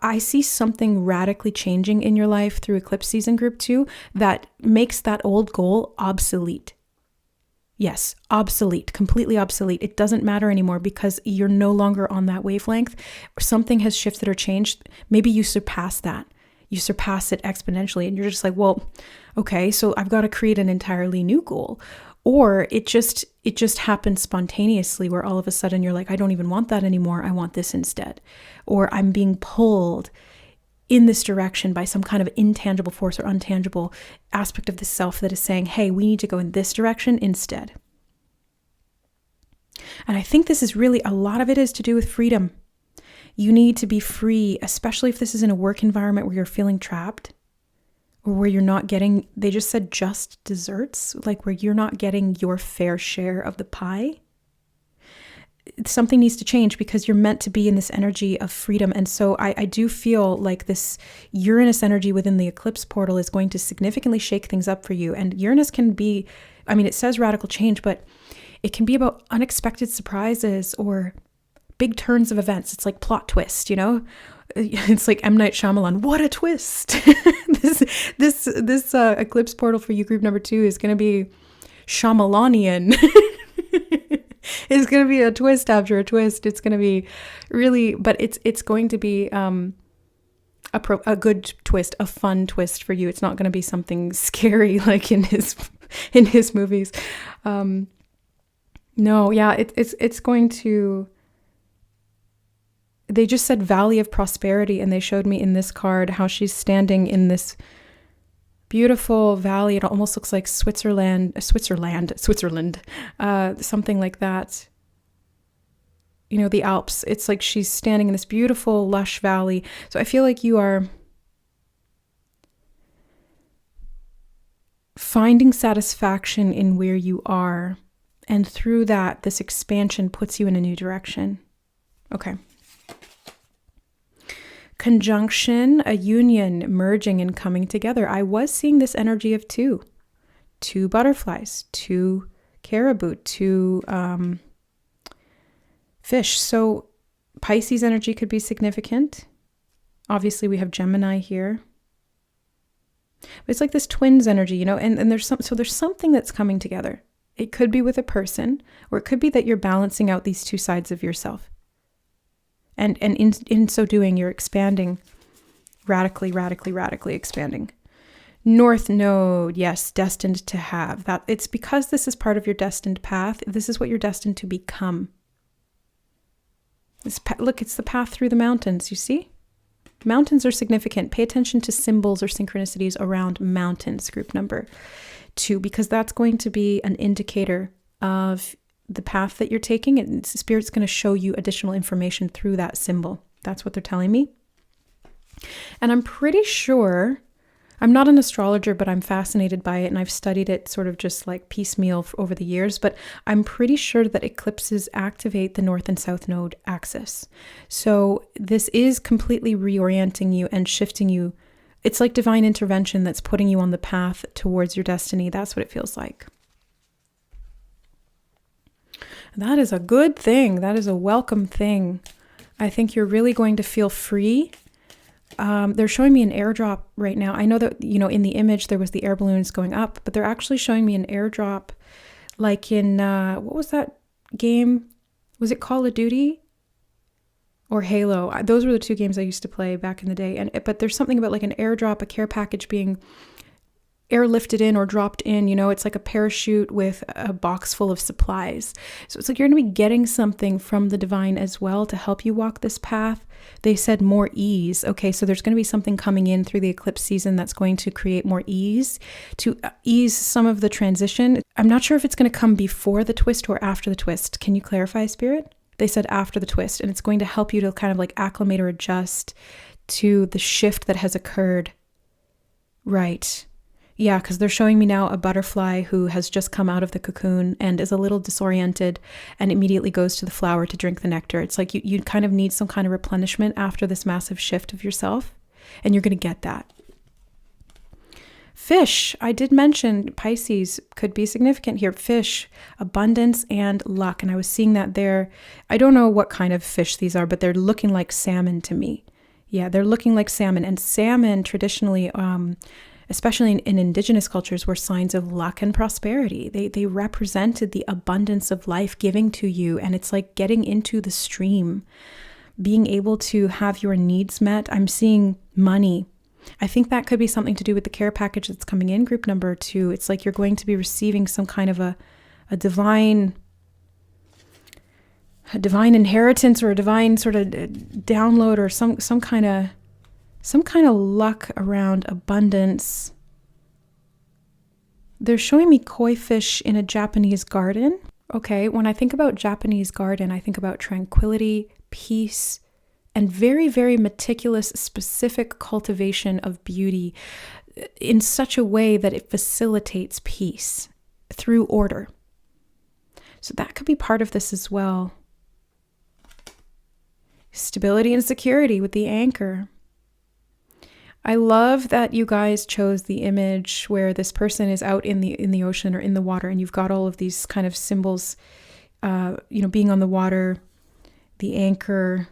I see something radically changing in your life through eclipse season group 2 that makes that old goal obsolete. Yes, obsolete, completely obsolete. It doesn't matter anymore because you're no longer on that wavelength. Something has shifted or changed. Maybe you surpass that. You surpass it exponentially, and you're just like, well, okay, so I've got to create an entirely new goal. Or it just happened spontaneously where all of a sudden you're like, I don't even want that anymore. I want this instead. Or I'm being pulled in this direction by some kind of intangible force or untangible aspect of the self that is saying, hey, we need to go in this direction instead. And I think this is really, a lot of it is to do with freedom. You need to be free, especially if this is in a work environment where you're feeling trapped or where you're not getting, they just said just desserts, like where you're not getting your fair share of the pie. Something needs to change because you're meant to be in this energy of freedom. And so I do feel like this Uranus energy within the eclipse portal is going to significantly shake things up for you. And Uranus can be, I mean, it says radical change, but it can be about unexpected surprises or big turns of events. It's like plot twist, you know? It's like M. Night Shyamalan. What a twist! This eclipse portal for you, group number 2, is going to be Shyamalanian. It's going to be a twist after a twist. It's going to be really, but it's going to be a good twist, a fun twist for you. It's not going to be something scary like in his movies. No, yeah, it's going to. They just said Valley of Prosperity, and they showed me in this card how she's standing in this beautiful valley. It almost looks like Switzerland, something like that. You know, the Alps. It's like she's standing in this beautiful, lush valley. So I feel like you are finding satisfaction in where you are. And through that, this expansion puts you in a new direction. Okay. Conjunction, a union, merging and coming together. I was seeing this energy of two butterflies, 2 caribou, 2 fish. So Pisces energy could be significant. Obviously we have Gemini here. But it's like this twins energy, you know, and there's something that's coming together. It could be with a person, or it could be that you're balancing out these 2 sides of yourself. And in so doing, you're expanding, radically expanding. North Node, yes, destined to have. That it's because this is part of your destined path. This is what you're destined to become. Look, it's the path through the mountains, you see? Mountains are significant. Pay attention to symbols or synchronicities around mountains, group number 2, because that's going to be an indicator of the path that you're taking, and Spirit's going to show you additional information through that symbol. That's what they're telling me. And I'm pretty sure, I'm not an astrologer, but I'm fascinated by it, and I've studied it sort of just like piecemeal over the years, but I'm pretty sure that eclipses activate the North and South Node axis. So this is completely reorienting you and shifting you. It's like divine intervention that's putting you on the path towards your destiny. That's what it feels like. That is a good thing. That is a welcome thing. I think you're really going to feel free. They're showing me an airdrop right now. I know that, you know, in the image there was the air balloons going up, but they're actually showing me an airdrop like in, what was that game? Was it Call of Duty or Halo? Those were the 2 games I used to play back in the day. But there's something about like an airdrop, a care package being airlifted in or dropped in, you know, it's like a parachute with a box full of supplies. So it's like you're going to be getting something from the divine as well to help you walk this path. They said more ease. Okay, so there's going to be something coming in through the eclipse season that's going to create more ease, to ease some of the transition. I'm not sure if it's going to come before the twist or after the twist. Can you clarify, Spirit? They said after the twist, and it's going to help you to kind of like acclimate or adjust to the shift that has occurred. Right. Yeah, because they're showing me now a butterfly who has just come out of the cocoon and is a little disoriented and immediately goes to the flower to drink the nectar. It's like you kind of need some kind of replenishment after this massive shift of yourself, and you're going to get that. Fish, I did mention Pisces could be significant here. Fish, abundance and luck, and I was seeing that there. I don't know what kind of fish these are, but they're looking like salmon to me. Yeah, they're looking like salmon, and salmon traditionally, especially in indigenous cultures, were signs of luck and prosperity. They represented the abundance of life giving to you, and it's like getting into the stream, being able to have your needs met. I'm seeing money. I think that could be something to do with the care package that's coming in, group number 2. It's like you're going to be receiving some kind of a divine inheritance or a divine sort of download or some kind of luck around abundance. They're showing me koi fish in a Japanese garden. Okay, when I think about Japanese garden, I think about tranquility, peace, and very, very meticulous, specific cultivation of beauty in such a way that it facilitates peace through order. So that could be part of this as well. Stability and security with the anchor. I love that you guys chose the image where this person is out in the ocean or in the water, and you've got all of these kind of symbols, being on the water, the anchor,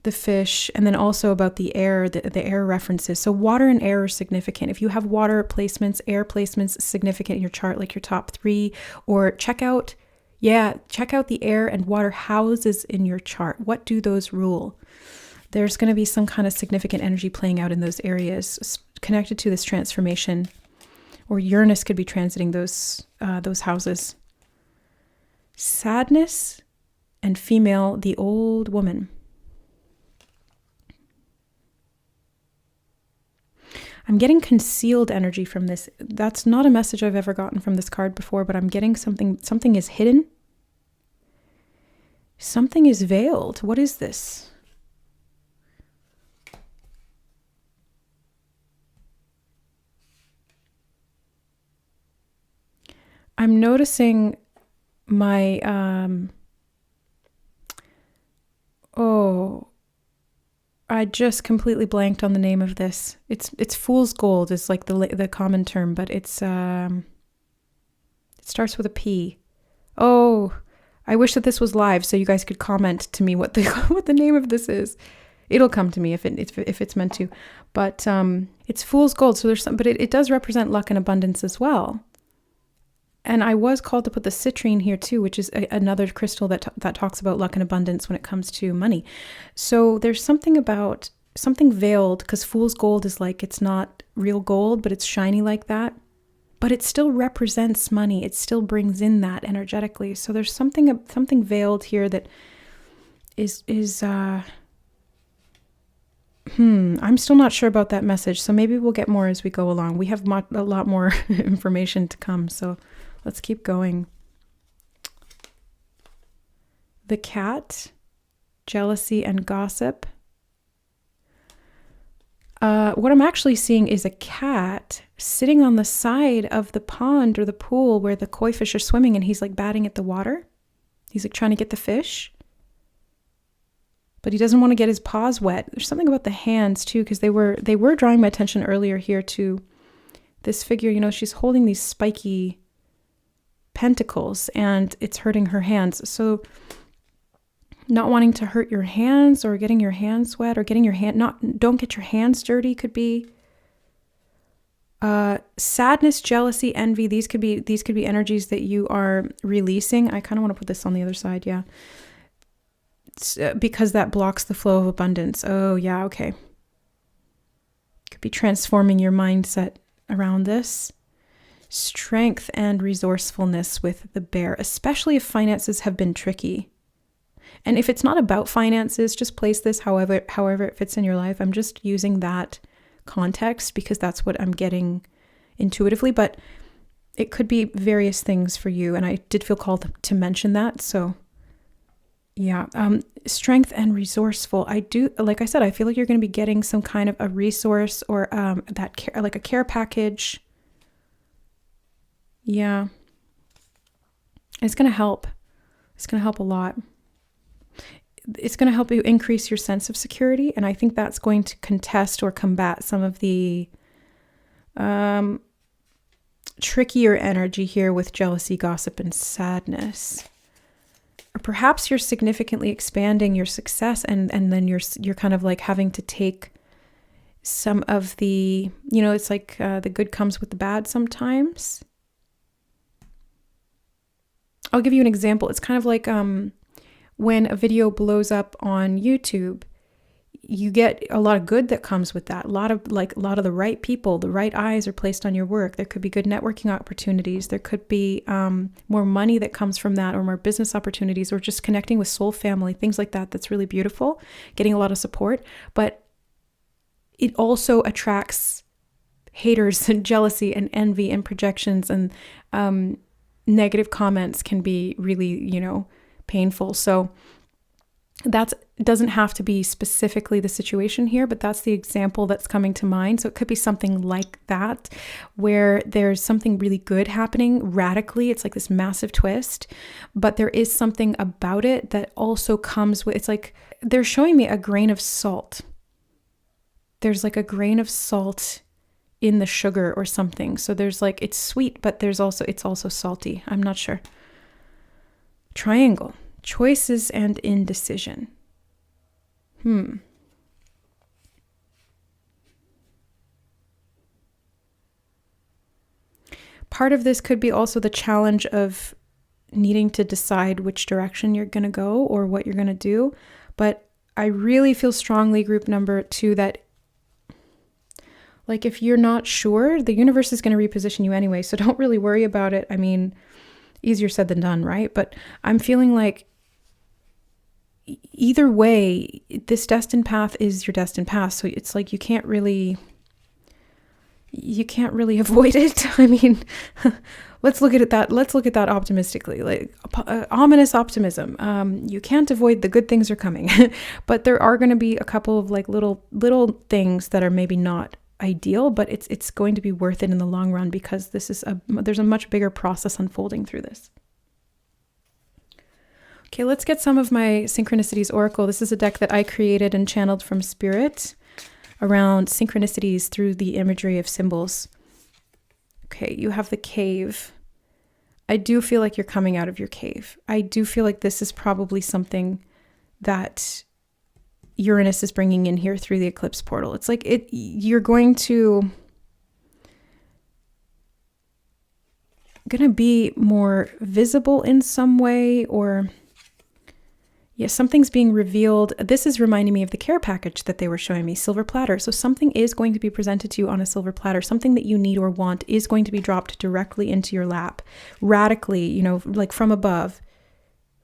the fish, and then also about the air, the air references. So water and air are significant. If you have water placements, air placements significant in your chart, like your top 3, or check out the air and water houses in your chart. What do those rule? There's going to be some kind of significant energy playing out in those areas connected to this transformation, or Uranus could be transiting those houses. Sadness and female, the old woman. I'm getting concealed energy from this. That's not a message I've ever gotten from this card before, but I'm getting something is hidden. Something is veiled. What is this? I'm noticing my, I just completely blanked on the name of this. It's fool's gold is like the common term, but it starts with a P. Oh, I wish that this was live so you guys could comment to me what the name of this is. It'll come to me if it's meant to, but it's fool's gold. So but it does represent luck and abundance as well. And I was called to put the citrine here too, which is another crystal that talks about luck and abundance when it comes to money. So there's something veiled, because fool's gold is like, it's not real gold, but it's shiny like that. But it still represents money. It still brings in that energetically. So there's something veiled here that is I'm still not sure about that message. So maybe we'll get more as we go along. We have a lot more information to come. So let's keep going. The cat, jealousy and gossip. What I'm actually seeing is a cat sitting on the side of the pond or the pool where the koi fish are swimming, and he's like batting at the water. He's like trying to get the fish, but he doesn't want to get his paws wet. There's something about the hands too, because they were drawing my attention earlier here to this figure. She's holding these spiky pentacles and it's hurting her hands. So not wanting to hurt your hands or getting your hands wet or getting your don't get your hands dirty could be. Sadness, jealousy, envy. These could be energies that you are releasing. I kind of want to put this on the other side. Yeah. Because that blocks the flow of abundance. Oh yeah. Okay. Could be transforming your mindset around this. Strength and resourcefulness with the bear, especially if finances have been tricky. And if it's not about finances, just place this however it fits in your life. I'm just using that context because that's what I'm getting intuitively, but it could be various things for you. And I did feel called to mention that. So yeah, strength and resourceful. Like I said, I feel like you're going to be getting some kind of a resource or like a care package. Yeah. It's going to help. It's going to help a lot. It's going to help you increase your sense of security. And I think that's going to contest or combat some of the trickier energy here with jealousy, gossip, and sadness. Or perhaps you're significantly expanding your success and then you're kind of like having to take some of the, it's like the good comes with the bad sometimes. I'll give you an example. It's kind of like when a video blows up on YouTube, you get a lot of good that comes with that. A lot of the right people, the right eyes are placed on your work. There could be good networking opportunities. There could be more money that comes from that, or more business opportunities, or just connecting with soul family, things like that. That's really beautiful, getting a lot of support. But it also attracts haters and jealousy and envy and projections, and negative comments can be really, painful. So That doesn't have to be specifically the situation here, but that's the example that's coming to mind. So it could be something like that, where there's something really good happening radically. It's like this massive twist, but there is something about it that also comes with, it's like they're showing me a grain of salt. There's like a grain of salt in the sugar or something. So there's like, it's sweet, but it's also salty. I'm not sure. Triangle. Choices and indecision. Part of this could be also the challenge of needing to decide which direction you're going to go or what you're going to do. But I really feel strongly, group number 2, that like if you're not sure, the universe is going to reposition you anyway. So don't really worry about it. I mean, easier said than done, right? But I'm feeling like either way, this destined path is your destined path. So it's like you can't really avoid it. I mean, let's look at that optimistically, like ominous optimism. You can't avoid the good things are coming, but there are going to be a couple of like little things that are maybe not ideal, but it's going to be worth it in the long run, because there's a much bigger process unfolding through this. Okay, let's get some of my Synchronicities Oracle. This is a deck that I created and channeled from Spirit around synchronicities through the imagery of symbols. Okay, you have the cave. I do feel like you're coming out of your cave. I do feel like this is probably something that Uranus is bringing in here through the eclipse portal. It's like you're going to be more visible in some way, or yeah, something's being revealed. This is reminding me of the care package that they were showing me, silver platter. So something is going to be presented to you on a silver platter. Something that you need or want is going to be dropped directly into your lap, radically, like from above,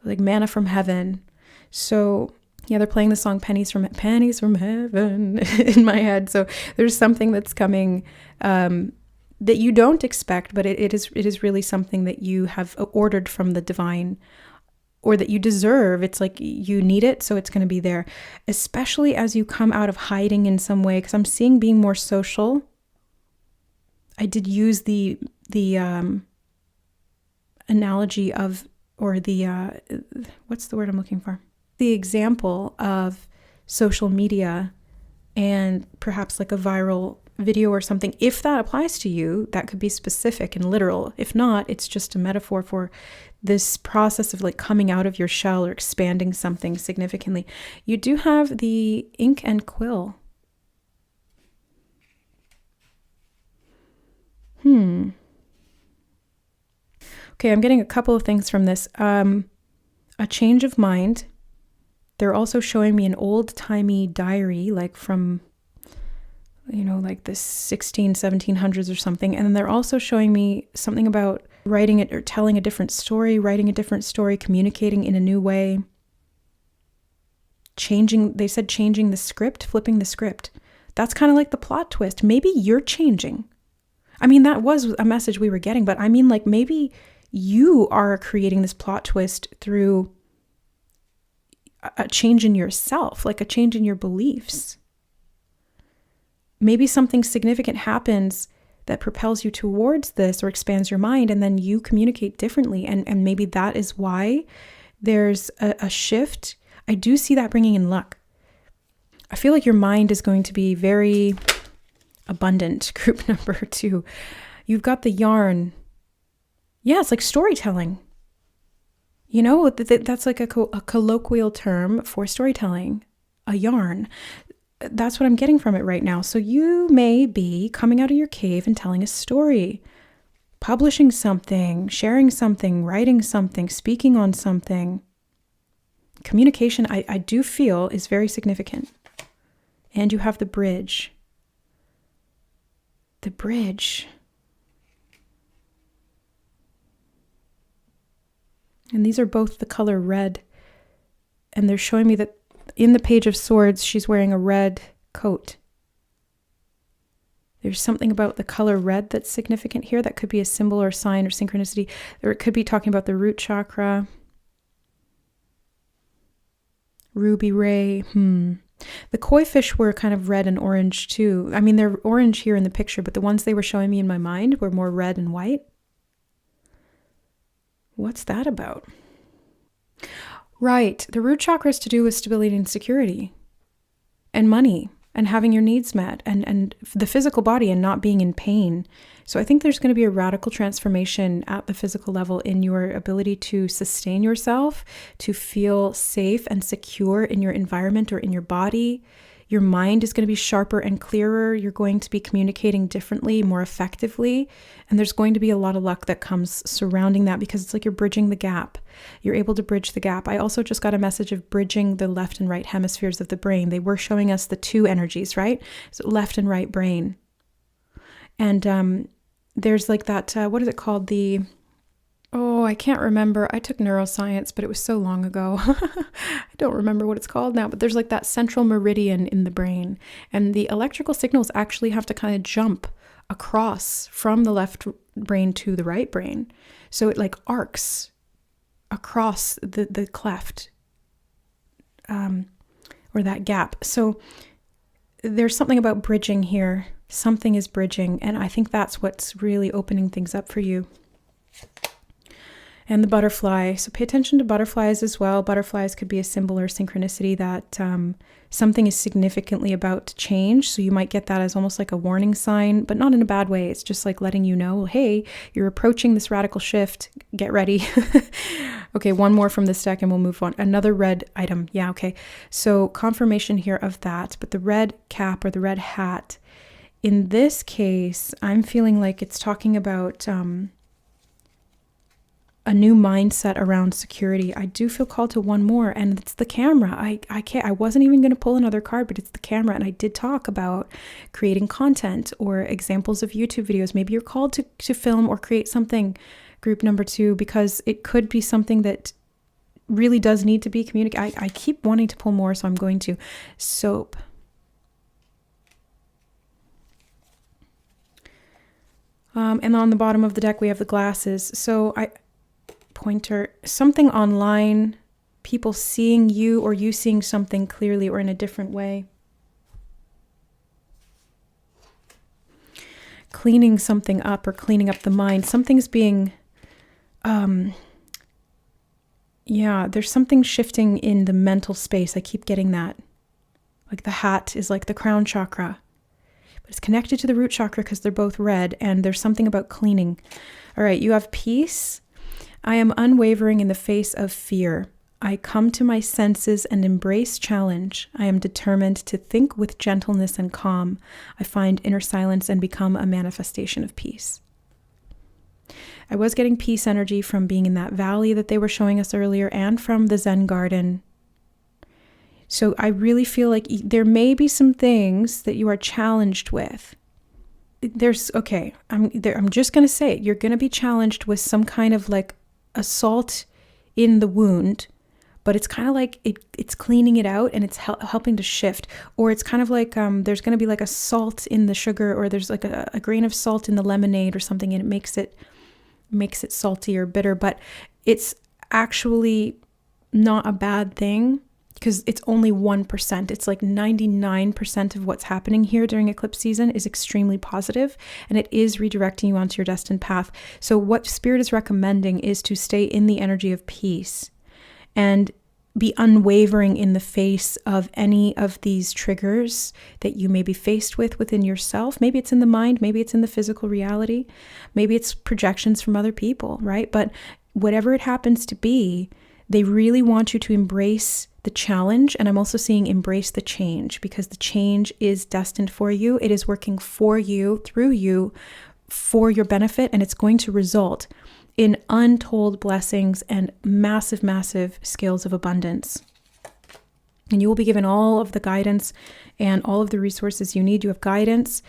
like manna from heaven. So yeah, they're playing the song Pennies from Heaven in my head. So there's something that's coming that you don't expect, but it is really something that you have ordered from the divine, or that you deserve. It's like you need it, so it's going to be there, especially as you come out of hiding in some way, because I'm seeing being more social. I did use the analogy of, or the what's the word I'm looking for? The example of social media and perhaps like a viral video or something. If that applies to you, that could be specific and literal. If not, it's just a metaphor for this process of like coming out of your shell or expanding something significantly. You do have the ink and quill. Okay, I'm getting a couple of things from this. A change of mind. They're also showing me an old-timey diary, like from, like the 1700s or something. And then they're also showing me something about writing it or telling a different story, communicating in a new way. They said changing the script, flipping the script. That's kind of like the plot twist. Maybe you're changing. I mean, that was a message we were getting, but I mean, like maybe you are creating this plot twist through a change in yourself, like a change in your beliefs. Maybe something significant happens that propels you towards this or expands your mind, and then you communicate differently. And maybe that is why there's a shift. I do see that bringing in luck. I feel like your mind is going to be very abundant, group number 2. You've got the yarn. Yeah, it's like storytelling. That's like a colloquial term for storytelling, a yarn. That's what I'm getting from it right now. So you may be coming out of your cave and telling a story, publishing something, sharing something, writing something, speaking on something. Communication, I do feel, is very significant. And you have the bridge. The bridge. And these are both the color red. And they're showing me that in the Page of Swords, she's wearing a red coat. There's something about the color red that's significant here. That could be a symbol or sign or synchronicity. Or it could be talking about the root chakra. Ruby ray. The koi fish were kind of red and orange too. I mean, they're orange here in the picture, but the ones they were showing me in my mind were more red and white. What's that about? Right. The root chakra is to do with stability and security and money and having your needs met and the physical body and not being in pain. So I think there's going to be a radical transformation at the physical level in your ability to sustain yourself, to feel safe and secure in your environment or in your body. Your mind is going to be sharper and clearer. You're going to be communicating differently, more effectively. And there's going to be a lot of luck that comes surrounding that because it's like you're bridging the gap. You're able to bridge the gap. I also just got a message of bridging the left and right hemispheres of the brain. They were showing us the two energies, right? So left and right brain. And there's like that, what is it called? I can't remember. I took neuroscience, but it was so long ago. I don't remember what it's called now, but there's like that central meridian in the brain. And the electrical signals actually have to kind of jump across from the left brain to the right brain. So it like arcs across the cleft or that gap. So there's something about bridging here. Something is bridging. And I think that's what's really opening things up for you. And the butterfly. So pay attention to butterflies as well. Butterflies could be a symbol or synchronicity that something is significantly about to change. So you might get that as almost like a warning sign, but not in a bad way. It's just like letting you know, hey, you're approaching this radical shift. Get ready. Okay, one more from this deck and we'll move on. Another red item. Yeah, okay. So confirmation here of that. But the red cap or the red hat, in this case, I'm feeling like it's talking about a new mindset around security. I do feel called to one more, and it's the camera. I wasn't even going to pull another card, but it's the camera. And I did talk about creating content or examples of YouTube videos. Maybe you're called to film or create something, group number 2, because it could be something that really does need to be communicated. I keep wanting to pull more, so I'm going to. Soap. And on the bottom of the deck, we have the glasses. So pointer, something online, people seeing you or you seeing something clearly or in a different way. Cleaning something up or cleaning up the mind. Something's being, there's something shifting in the mental space. I keep getting that. Like the hat is like the crown chakra. But it's connected to the root chakra because they're both red, and there's something about cleaning. All right, you have peace. I am unwavering in the face of fear. I come to my senses and embrace challenge. I am determined to think with gentleness and calm. I find inner silence and become a manifestation of peace. I was getting peace energy from being in that valley that they were showing us earlier and from the Zen garden. So I really feel like there may be some things that you are challenged with. I'm just going to say it. You're going to be challenged with some kind of like assault in the wound, but it's kind of like it's cleaning it out and it's helping to shift. Or it's kind of like there's going to be like a salt in the sugar, or there's like a grain of salt in the lemonade or something, and it makes it salty or bitter, but it's actually not a bad thing because it's only 1%. It's like 99% of what's happening here during eclipse season is extremely positive, and it is redirecting you onto your destined path. So what Spirit is recommending is to stay in the energy of peace and be unwavering in the face of any of these triggers that you may be faced with within yourself. Maybe it's in the mind, maybe it's in the physical reality, maybe it's projections from other people, right? But whatever it happens to be, they really want you to embrace the challenge. And I'm also seeing embrace the change, because the change is destined for you. It is working for you, through you, for your benefit, and it's going to result in untold blessings and massive, massive scales of abundance. And you will be given all of the guidance and all of the resources you need. You have guidance.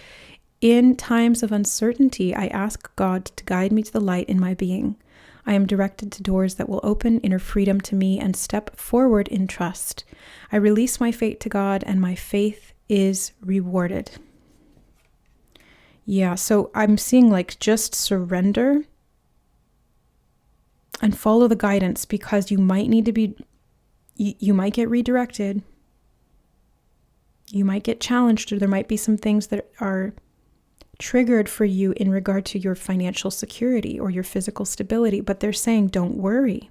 In times of uncertainty, I ask God to guide me to the light in my being. I am directed to doors that will open inner freedom to me and step forward in trust. I release my fate to God, and my faith is rewarded. Yeah, so I'm seeing like just surrender and follow the guidance, because you might need to be You might get redirected. You might get challenged, or there might be some things that are triggered for you in regard to your financial security or your physical stability. But they're saying, don't worry.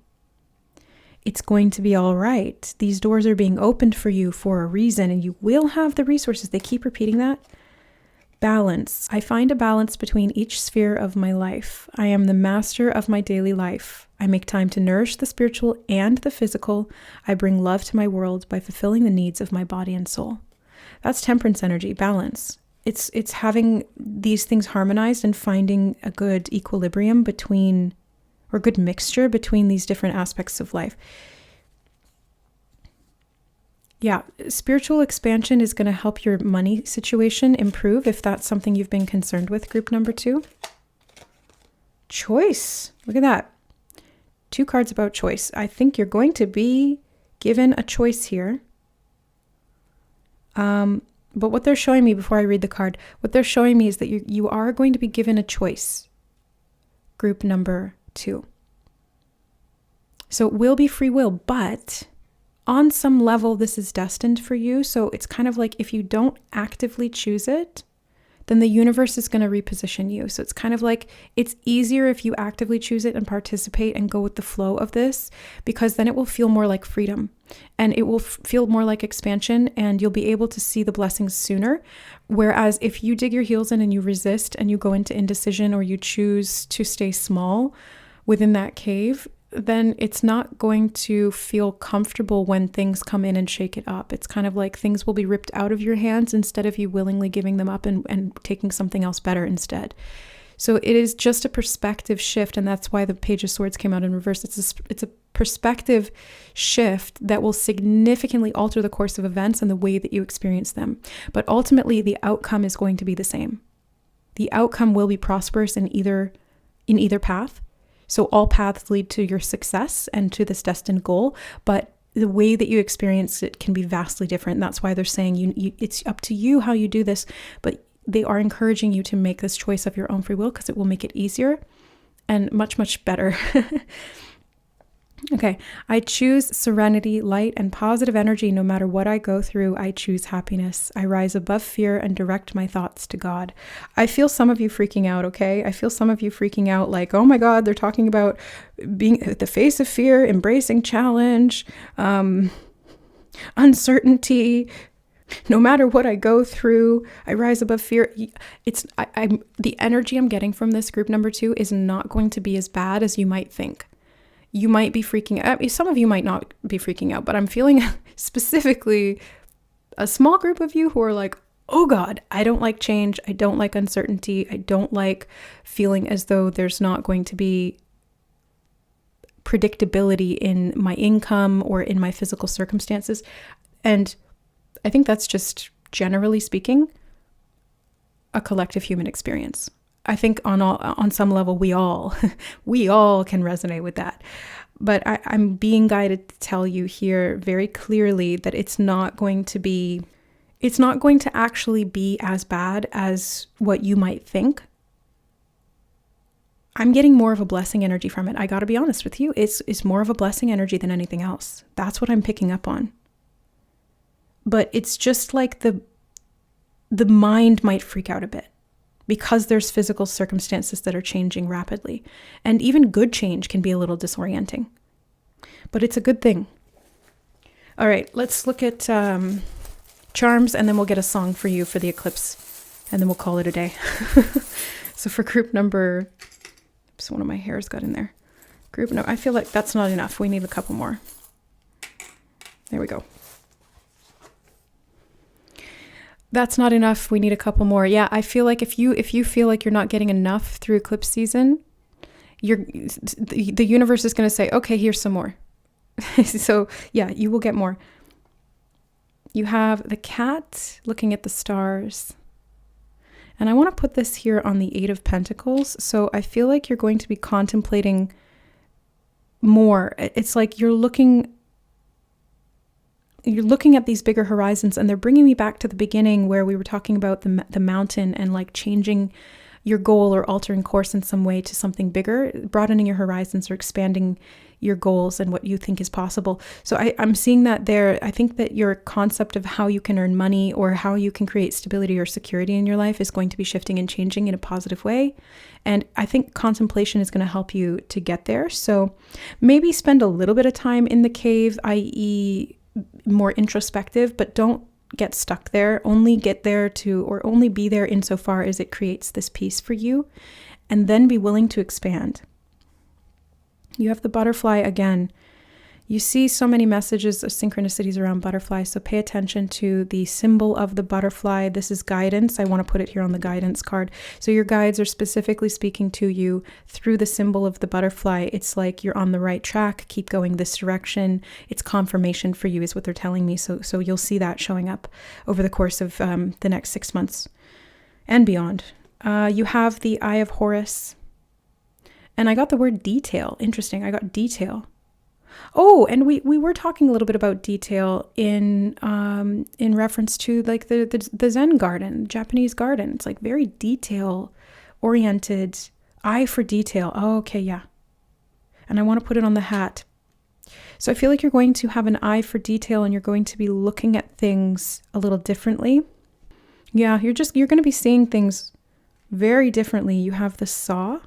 It's going to be all right. These doors are being opened for you for a reason, and you will have the resources. They keep repeating that. Balance. I find a balance between each sphere of my life. I am the master of my daily life. I make time to nourish the spiritual and the physical. I bring love to my world by fulfilling the needs of my body and soul. That's temperance energy, balance. It's having these things harmonized and finding a good equilibrium between, or good mixture between these different aspects of life. Yeah, spiritual expansion is going to help your money situation improve if that's something you've been concerned with, group number 2. Choice. Look at that. 2 cards about choice. I think you're going to be given a choice here. But what they're showing me before I read the card, what they're showing me is that you are going to be given a choice, group number 2. So it will be free will, but on some level, this is destined for you. So it's kind of like if you don't actively choose it, then the universe is going to reposition you. So it's kind of like it's easier if you actively choose it and participate and go with the flow of this, because then it will feel more like freedom and it will feel more like expansion, and you'll be able to see the blessings sooner. Whereas if you dig your heels in and you resist and you go into indecision, or you choose to stay small within that cave, then it's not going to feel comfortable when things come in and shake it up. It's kind of like things will be ripped out of your hands instead of you willingly giving them up and taking something else better instead. So it is just a perspective shift, and that's why the Page of Swords came out in reverse. It's a perspective shift that will significantly alter the course of events and the way that you experience them. But ultimately, the outcome is going to be the same. The outcome will be prosperous in either path. So all paths lead to your success and to this destined goal, but the way that you experience it can be vastly different. And that's why they're saying it's up to you how you do this, but they are encouraging you to make this choice of your own free will, because it will make it easier and much, much better. Okay, I choose serenity, light, and positive energy. No matter what I go through, I choose happiness. I rise above fear and direct my thoughts to God. I feel some of you freaking out, okay? I feel some of you freaking out like, oh my God, they're talking about being at the face of fear, embracing challenge, uncertainty. No matter what I go through, I rise above fear. The energy I'm getting from this group number 2 is not going to be as bad as you might think. You might be freaking out. Some of you might not be freaking out, but I'm feeling specifically a small group of you who are like, oh God, I don't like change. I don't like uncertainty. I don't like feeling as though there's not going to be predictability in my income or in my physical circumstances. And I think that's just, generally speaking, a collective human experience. I think on some level, we all can resonate with that. But I'm being guided to tell you here very clearly that it's not going to actually be as bad as what you might think. I'm getting more of a blessing energy from it. I got to be honest with you. It's more of a blessing energy than anything else. That's what I'm picking up on. But it's just like the mind might freak out a bit, because there's physical circumstances that are changing rapidly. And even good change can be a little disorienting. But it's a good thing. All right, let's look at charms, and then we'll get a song for you for the eclipse, and then we'll call it a day. So for group number... Oops, one of my hairs got in there. I feel like that's not enough. We need a couple more. There we go. That's not enough. We need a couple more. Yeah, I feel like if you feel like you're not getting enough through eclipse season, the universe is going to say, okay, here's some more. So yeah, you will get more. You have the cat looking at the stars. And I want to put this here on the 8 of Pentacles. So I feel like you're going to be contemplating more. It's like you're looking at these bigger horizons, and they're bringing me back to the beginning where we were talking about the mountain and like changing your goal or altering course in some way to something bigger, broadening your horizons or expanding your goals and what you think is possible. So I'm seeing that there. I think that your concept of how you can earn money or how you can create stability or security in your life is going to be shifting and changing in a positive way. And I think contemplation is going to help you to get there. So maybe spend a little bit of time in the cave, i.e. more introspective, but don't get stuck there. Only get there or only be there insofar as it creates this peace for you, and then be willing to expand. You have the butterfly again. You see so many messages of synchronicities around butterflies, so pay attention to the symbol of the butterfly. This is guidance. I want to put it here on the guidance card. So your guides are specifically speaking to you through the symbol of the butterfly. It's like you're on the right track. Keep going this direction. It's confirmation for you is what they're telling me. So you'll see that showing up over the course of the next 6 months and beyond. You have the Eye of Horus. And I got the word detail. Interesting. I got detail. Oh, and we were talking a little bit about detail in reference to like the Zen garden, Japanese garden. It's like very detail oriented, eye for detail. Oh, okay, yeah. And I want to put it on the hat. So I feel like you're going to have an eye for detail and you're going to be looking at things a little differently. Yeah, you're going to be seeing things very differently. You have the saw.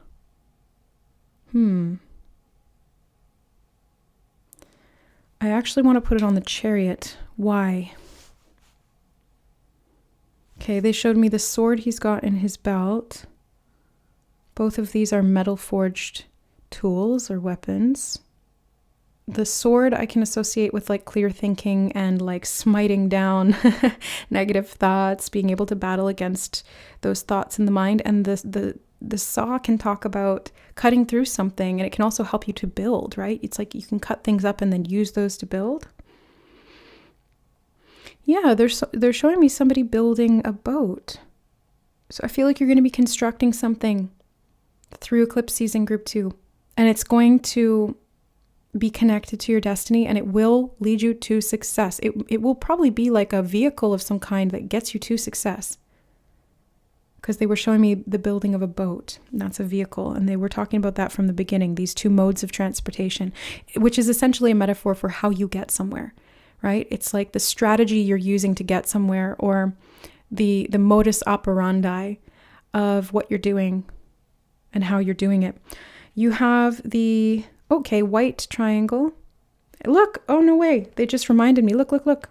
I actually want to put it on the chariot. Why? Okay, they showed me the sword he's got in his belt. Both of these are metal forged tools or weapons. The sword I can associate with like clear thinking and like smiting down negative thoughts, being able to battle against those thoughts in the mind. And the saw can talk about cutting through something, and it can also help you to build, right? It's like you can cut things up and then use those to build. Yeah, they're showing me somebody building a boat. So I feel like you're going to be constructing something through Eclipse season group 2, and it's going to be connected to your destiny, and it will lead you to success. It will probably be like a vehicle of some kind that gets you to success. Because they were showing me the building of a boat. That's a vehicle. And they were talking about that from the beginning, these two modes of transportation, which is essentially a metaphor for how you get somewhere, right? It's like the strategy you're using to get somewhere, or the modus operandi of what you're doing and how you're doing it. You have the, white triangle. Look, oh no way. They just reminded me. Look.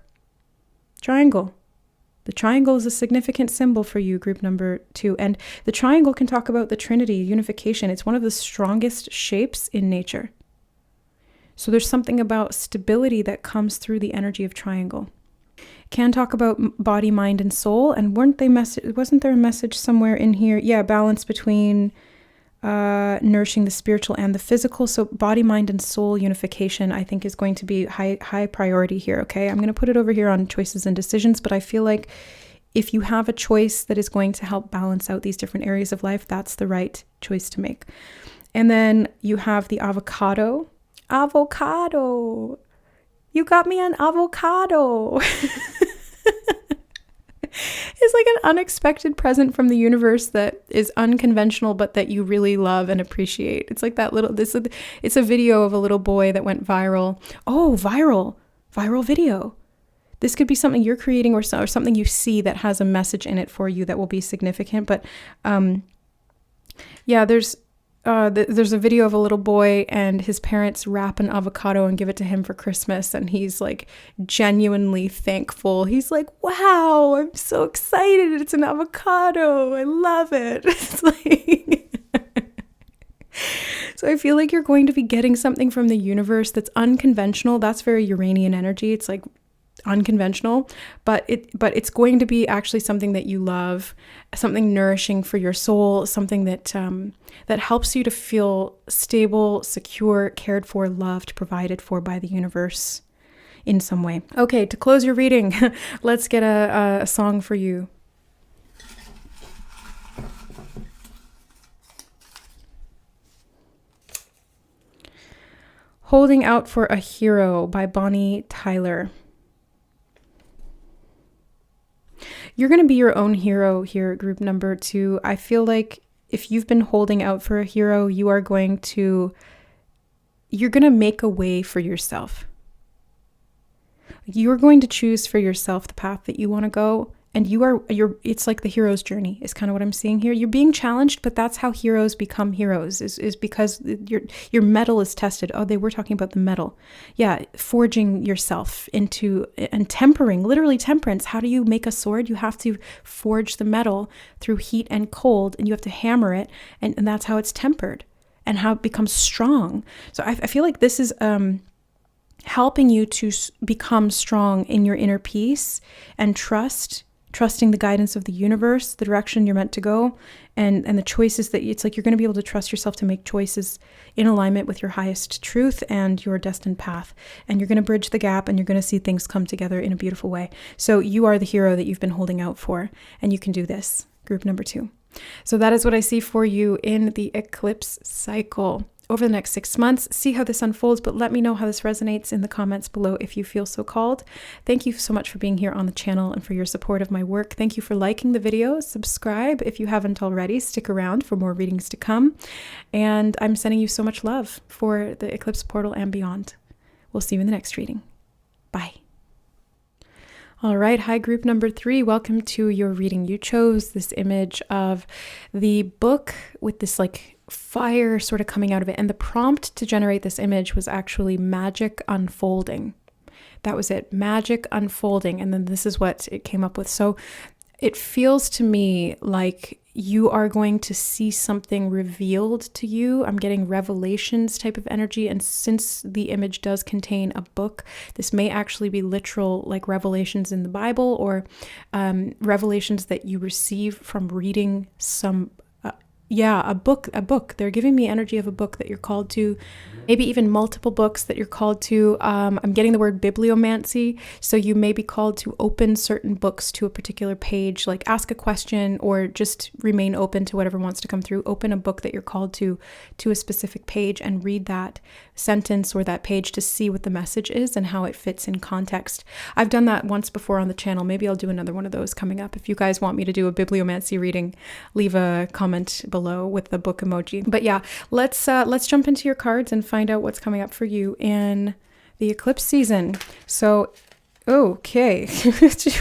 Triangle. The triangle is a significant symbol for you, group number 2. And the triangle can talk about the Trinity, unification. It's one of the strongest shapes in nature. So there's something about stability that comes through the energy of triangle. It can talk about body, mind, and soul. And wasn't there a message somewhere in here? Yeah, balance between nourishing the spiritual and the physical. So body, mind, and soul unification, I think, is going to be high priority here. Okay, I'm going to put it over here on choices and decisions, but I feel like if you have a choice that is going to help balance out these different areas of life, that's the right choice to make. And then you have the avocado. Avocado. You got me an avocado. It's like an unexpected present from the universe that is unconventional, but that you really love and appreciate. It's like that it's a video of a little boy that went viral. Oh, viral video. This could be something you're creating or something you see that has a message in it for you that will be significant. But there's a video of a little boy and his parents wrap an avocado and give it to him for Christmas. And he's like genuinely thankful. He's like, wow, I'm so excited. It's an avocado. I love it. It's like, so I feel like you're going to be getting something from the universe that's unconventional. That's very Uranian energy. It's like unconventional, but it's going to be actually something that you love, something nourishing for your soul, something that helps you to feel stable, secure, cared for, loved, provided for by the universe in some way. Okay, to close your reading, let's get a song for you. Holding Out for a Hero by Bonnie Tyler. You're going to be your own hero here, group number 2. I feel like if you've been holding out for a hero, you're going to make a way for yourself. You're going to choose for yourself the path that you want to go. And it's like the hero's journey is kind of what I'm seeing here. You're being challenged, but that's how heroes become heroes is because your metal is tested. Oh, they were talking about the metal. Yeah. Forging yourself into and tempering, literally temperance. How do you make a sword? You have to forge the metal through heat and cold, and you have to hammer it. And that's how it's tempered and how it becomes strong. So I feel like this is, helping you to become strong in your inner peace and trusting the guidance of the universe, the direction you're meant to go, and the choices that it's like you're going to be able to trust yourself to make choices in alignment with your highest truth and your destined path. And you're going to bridge the gap, and you're going to see things come together in a beautiful way. So you are the hero that you've been holding out for, and you can do this. Group number 2. So that is what I see for you in the eclipse cycle over the next 6 months. See how this unfolds, but let me know how this resonates in the comments below if you feel so called. Thank you so much for being here on the channel and for your support of my work. Thank you for liking the video. Subscribe if you haven't already. Stick around for more readings to come. And I'm sending you so much love for the eclipse portal and beyond. We'll see you in the next reading. Bye. All right. Hi, group number 3. Welcome to your reading. You chose this image of the book with this like fire sort of coming out of it. And the prompt to generate this image was actually magic unfolding. That was it. Magic unfolding. And then this is what it came up with. So it feels to me like you are going to see something revealed to you. I'm getting revelations type of energy. And since the image does contain a book, this may actually be literal like revelations in the Bible or revelations that you receive from reading some a book. They're giving me energy of a book that you're called to, maybe even multiple books that you're called to. I'm getting the word bibliomancy. So you may be called to open certain books to a particular page, like ask a question or just remain open to whatever wants to come through. Open a book that you're called to a specific page and read that sentence or that page to see what the message is and how it fits in context. I've done that once before on the channel. Maybe I'll do another one of those coming up. If you guys want me to do a bibliomancy reading, leave a comment below with the book emoji. But yeah, let's jump into your cards and find out what's coming up for you in the eclipse season. So, okay.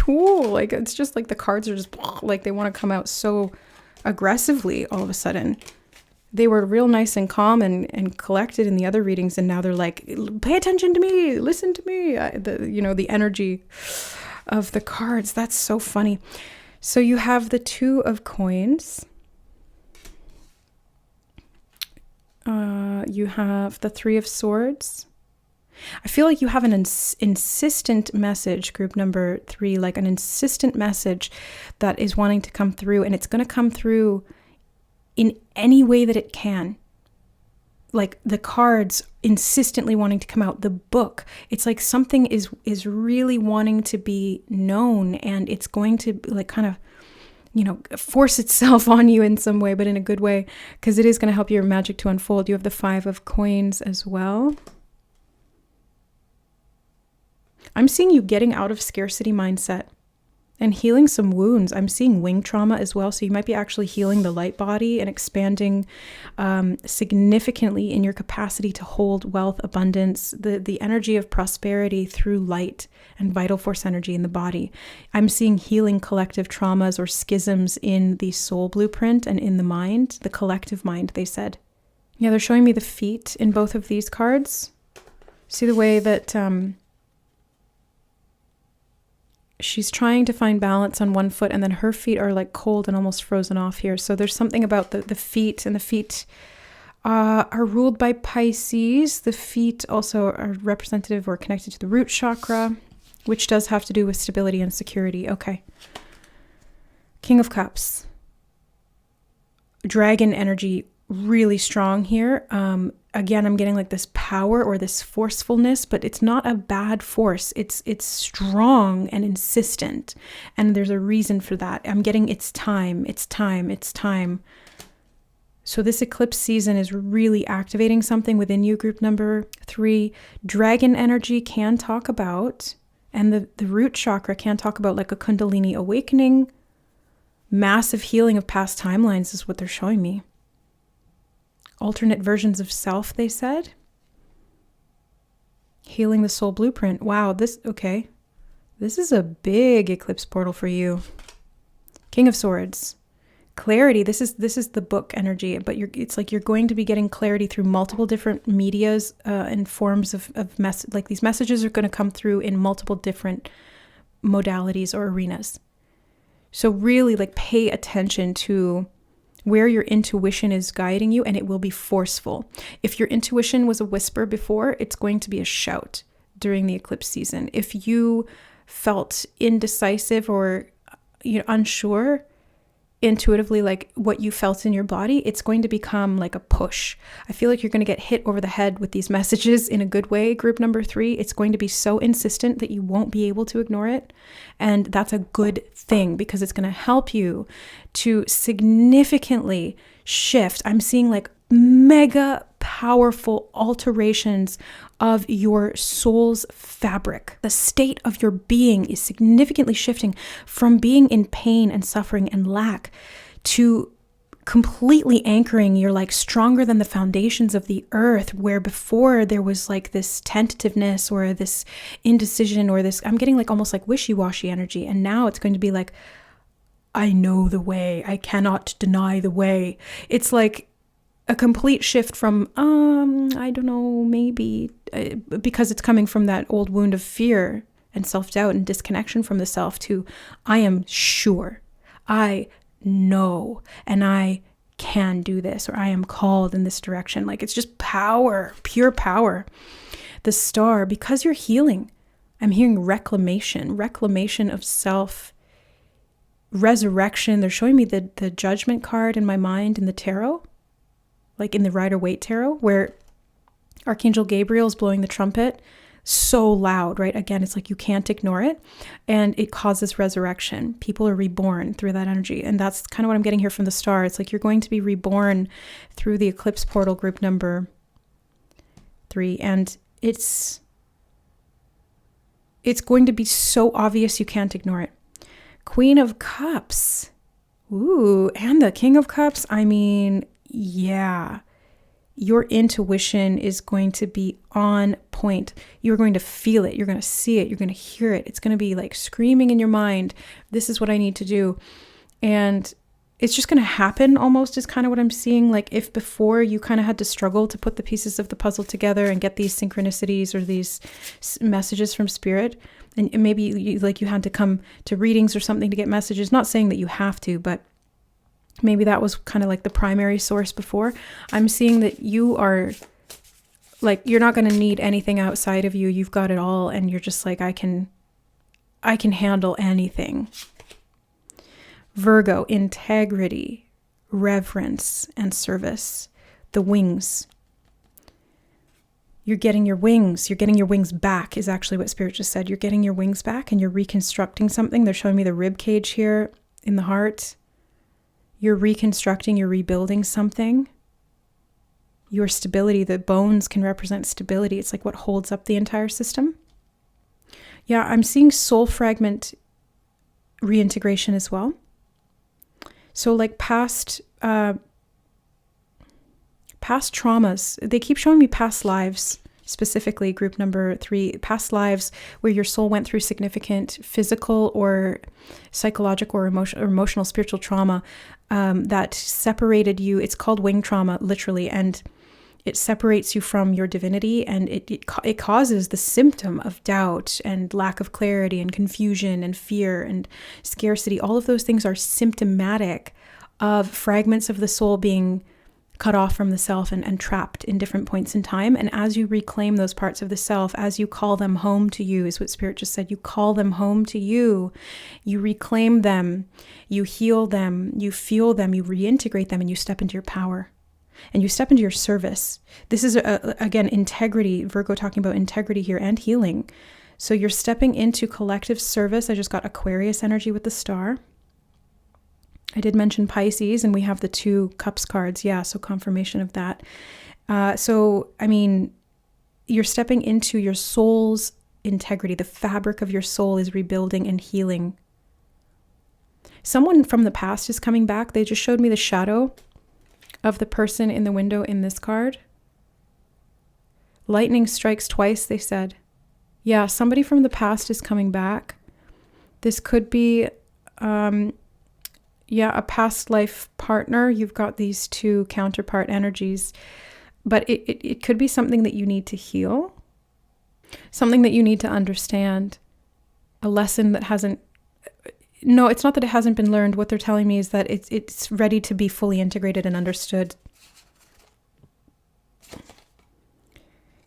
Ooh, like it's just like the cards are just like they want to come out so aggressively all of a sudden. They were real nice and calm and collected in the other readings, and now they're like, pay attention to me, listen to me. The energy of the cards. That's so funny. So you have the 2 of coins. You have the 3 of swords. I feel like you have an insistent message, group number 3, like an insistent message that is wanting to come through, and it's going to come through in any way that it can. Like the cards insistently wanting to come out. The book, it's like something is really wanting to be known, and it's going to like kind of force itself on you in some way, but in a good way, because it is going to help your magic to unfold. You have the 5 of coins as well. I'm seeing you getting out of scarcity mindset and healing some wounds. I'm seeing wing trauma as well. So you might be actually healing the light body and expanding significantly in your capacity to hold wealth, abundance, the energy of prosperity through light and vital force energy in the body. I'm seeing healing collective traumas or schisms in the soul blueprint and in the mind, the collective mind, they said. Yeah, they're showing me the feet in both of these cards. See the way that she's trying to find balance on one foot, and then her feet are like cold and almost frozen off here. So there's something about the feet, and the feet are ruled by Pisces. The feet also are representative or connected to the root chakra, which does have to do with stability and security. Okay. King of Cups. Dragon energy really strong here. Again, I'm getting like this power or this forcefulness, but it's not a bad force. It's strong and insistent. And there's a reason for that. I'm getting it's time. So this eclipse season is really activating something within you, group number 3. Dragon energy can talk about, and the root chakra can talk about like a Kundalini awakening, Massive healing of past timelines is what they're showing me. Alternate versions of self, they said. Healing the soul blueprint. Wow, okay. This is a big eclipse portal for you. King of Swords. Clarity. This is the book energy, but it's like you're going to be getting clarity through multiple different medias and forms of like these messages are going to come through in multiple different modalities or arenas. So really like pay attention to where your intuition is guiding you, and it will be forceful. If your intuition was a whisper before, it's going to be a shout during the eclipse season. If you felt indecisive or unsure intuitively, like what you felt in your body, it's going to become like a push. I feel like you're going to get hit over the head with these messages in a good way. Group number 3, it's going to be so insistent that you won't be able to ignore it. And that's a good thing because it's going to help you to significantly shift. I'm seeing like mega powerful alterations of your soul's fabric. The state of your being is significantly shifting from being in pain and suffering and lack to completely anchoring. You're like stronger than the foundations of the earth, where before there was like this tentativeness or this indecision or this, I'm getting like almost like wishy-washy energy. And now it's going to be like, I know the way. I cannot deny the way. It's like a complete shift from, I don't know, maybe, because it's coming from that old wound of fear and self-doubt and disconnection from the self, to I am sure, I know, and I can do this, or I am called in this direction. Like it's just power, pure power. The Star, because you're healing, I'm hearing reclamation of self, resurrection. They're showing me the Judgment card in my mind in the tarot, like in the Rider-Waite tarot, where Archangel Gabriel is blowing the trumpet so loud, right? Again, it's like you can't ignore it, and it causes resurrection. People are reborn through that energy, and that's kind of what I'm getting here from the Star. It's like you're going to be reborn through the eclipse portal, group number 3, and it's going to be so obvious you can't ignore it. Queen of Cups. Ooh, and the King of Cups. I mean, yeah, your intuition is going to be on point. You're going to feel it. You're going to see it. You're going to hear it. It's going to be like screaming in your mind, this is what I need to do. And it's just going to happen almost, is kind of what I'm seeing. Like if before you kind of had to struggle to put the pieces of the puzzle together and get these synchronicities or these messages from spirit, and maybe you had to come to readings or something to get messages, not saying that you have to, but maybe that was kind of like the primary source before. I'm seeing that you are like, you're not going to need anything outside of you. You've got it all. And you're just like, I can handle anything. Virgo, integrity, reverence, and service. The wings. You're getting your wings. You're getting your wings back is actually what Spirit just said. You're getting your wings back and you're reconstructing something. They're showing me the rib cage here in the heart. You're reconstructing, you're rebuilding something. Your stability, the bones can represent stability. It's like what holds up the entire system. Yeah, I'm seeing soul fragment reintegration as well. So like past traumas, they keep showing me past lives, specifically group number 3, past lives where your soul went through significant physical or psychological or emotional spiritual trauma that separated you. It's called wing trauma, literally, and it separates you from your divinity, and it causes the symptom of doubt and lack of clarity and confusion and fear and scarcity. All of those things are symptomatic of fragments of the soul being cut off from the self and trapped in different points in time. And as you reclaim those parts of the self, as you call them home to you, is what Spirit just said, you call them home to you, you reclaim them, you heal them, you feel them, you reintegrate them, and you step into your power and you step into your service. This is, again, integrity, Virgo talking about integrity here and healing. So you're stepping into collective service. I just got Aquarius energy with the Star. I did mention Pisces, and we have the 2 cups cards. Yeah, so confirmation of that. So, I mean, you're stepping into your soul's integrity. The fabric of your soul is rebuilding and healing. Someone from the past is coming back. They just showed me the shadow of the person in the window in this card. Lightning strikes twice, they said. Yeah, somebody from the past is coming back. This could be, a past life partner. You've got these two counterpart energies, but it could be something that you need to heal, something that you need to understand, a lesson that hasn't, no, it's not that it hasn't been learned. What they're telling me is that it's ready to be fully integrated and understood.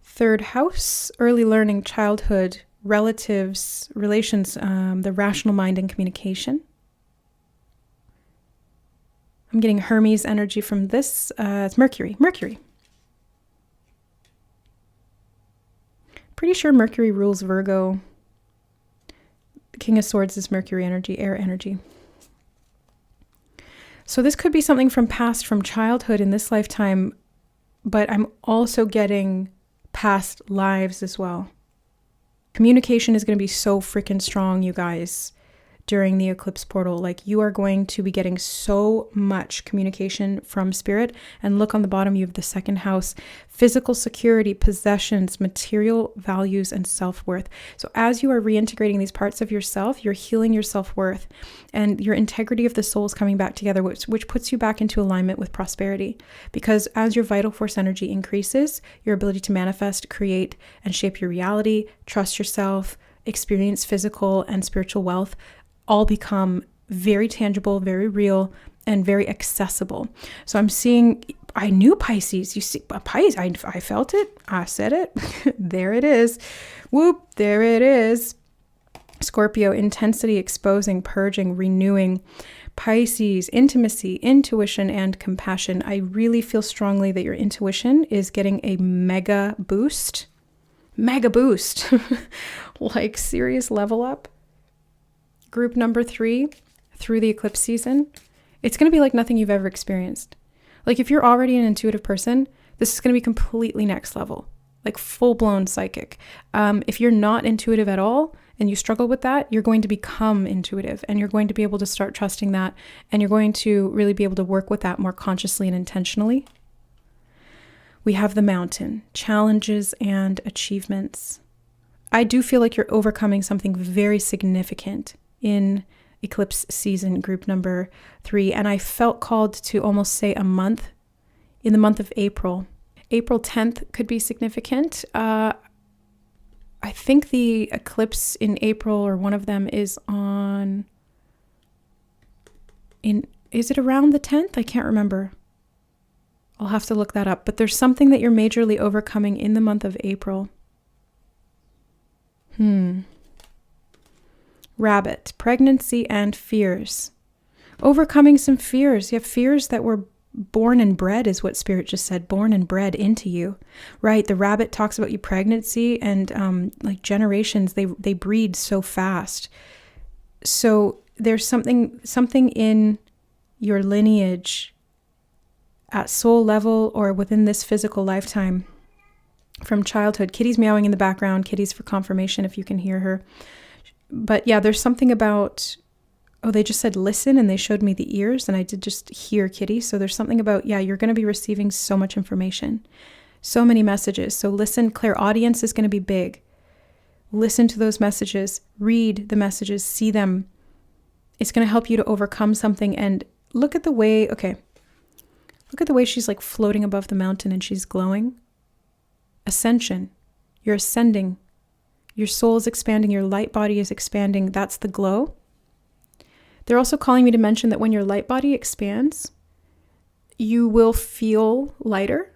Third house, early learning, childhood, relatives, relations, the rational mind and communication. I'm getting Hermes energy from this. It's Mercury. Pretty sure Mercury rules Virgo. The King of Swords is Mercury energy, air energy. So this could be something from past, from childhood in this lifetime, but I'm also getting past lives as well. Communication is going to be so freaking strong, you guys, during the eclipse portal. Like, you are going to be getting so much communication from spirit. And look on the bottom, you have the second house, physical security, possessions, material values, and self-worth. So as you are reintegrating these parts of yourself, you're healing your self-worth, and your integrity of the soul is coming back together, which puts you back into alignment with prosperity. Because as your vital force energy increases, your ability to manifest, create, and shape your reality, trust yourself, experience physical and spiritual wealth, all become very tangible, very real, and very accessible. So I'm seeing, I knew Pisces. You see, Pisces, I felt it. I said it. There it is. Whoop, there it is. Scorpio, intensity, exposing, purging, renewing. Pisces, intimacy, intuition, and compassion. I really feel strongly that your intuition is getting a mega boost. Mega boost. Like, serious level up. Group number 3, through the eclipse season, it's going to be like nothing you've ever experienced. Like, if you're already an intuitive person, this is going to be completely next level, like full-blown psychic. If you're not intuitive at all and you struggle with that, you're going to become intuitive, and you're going to be able to start trusting that, and you're going to really be able to work with that more consciously and intentionally. We have the mountain, challenges and achievements. I do feel like you're overcoming something very significant in eclipse season, group number 3. And I felt called to almost say a month, in the month of April. April 10th could be significant. I think the eclipse in April, or one of them, is is it around the 10th? I can't remember. I'll have to look that up. But there's something that you're majorly overcoming in the month of April. Rabbit, pregnancy and fears. Overcoming some fears. You have fears that were born and bred, is what Spirit just said, born and bred into you, right? The rabbit talks about your pregnancy, and like generations, they breed so fast. So there's something in your lineage at soul level or within this physical lifetime from childhood. Kitty's meowing in the background. Kitty's for confirmation if you can hear her. But yeah, there's something about, they just said listen, and they showed me the ears, and I did just hear Kitty. So there's something about, you're going to be receiving so much information, so many messages. So listen, clairaudience is going to be big. Listen to those messages, read the messages, see them. It's going to help you to overcome something. And look at the way she's like floating above the mountain and she's glowing. Ascension. You're ascending. Your soul is expanding. Your light body is expanding. That's the glow. They're also calling me to mention that when your light body expands, you will feel lighter.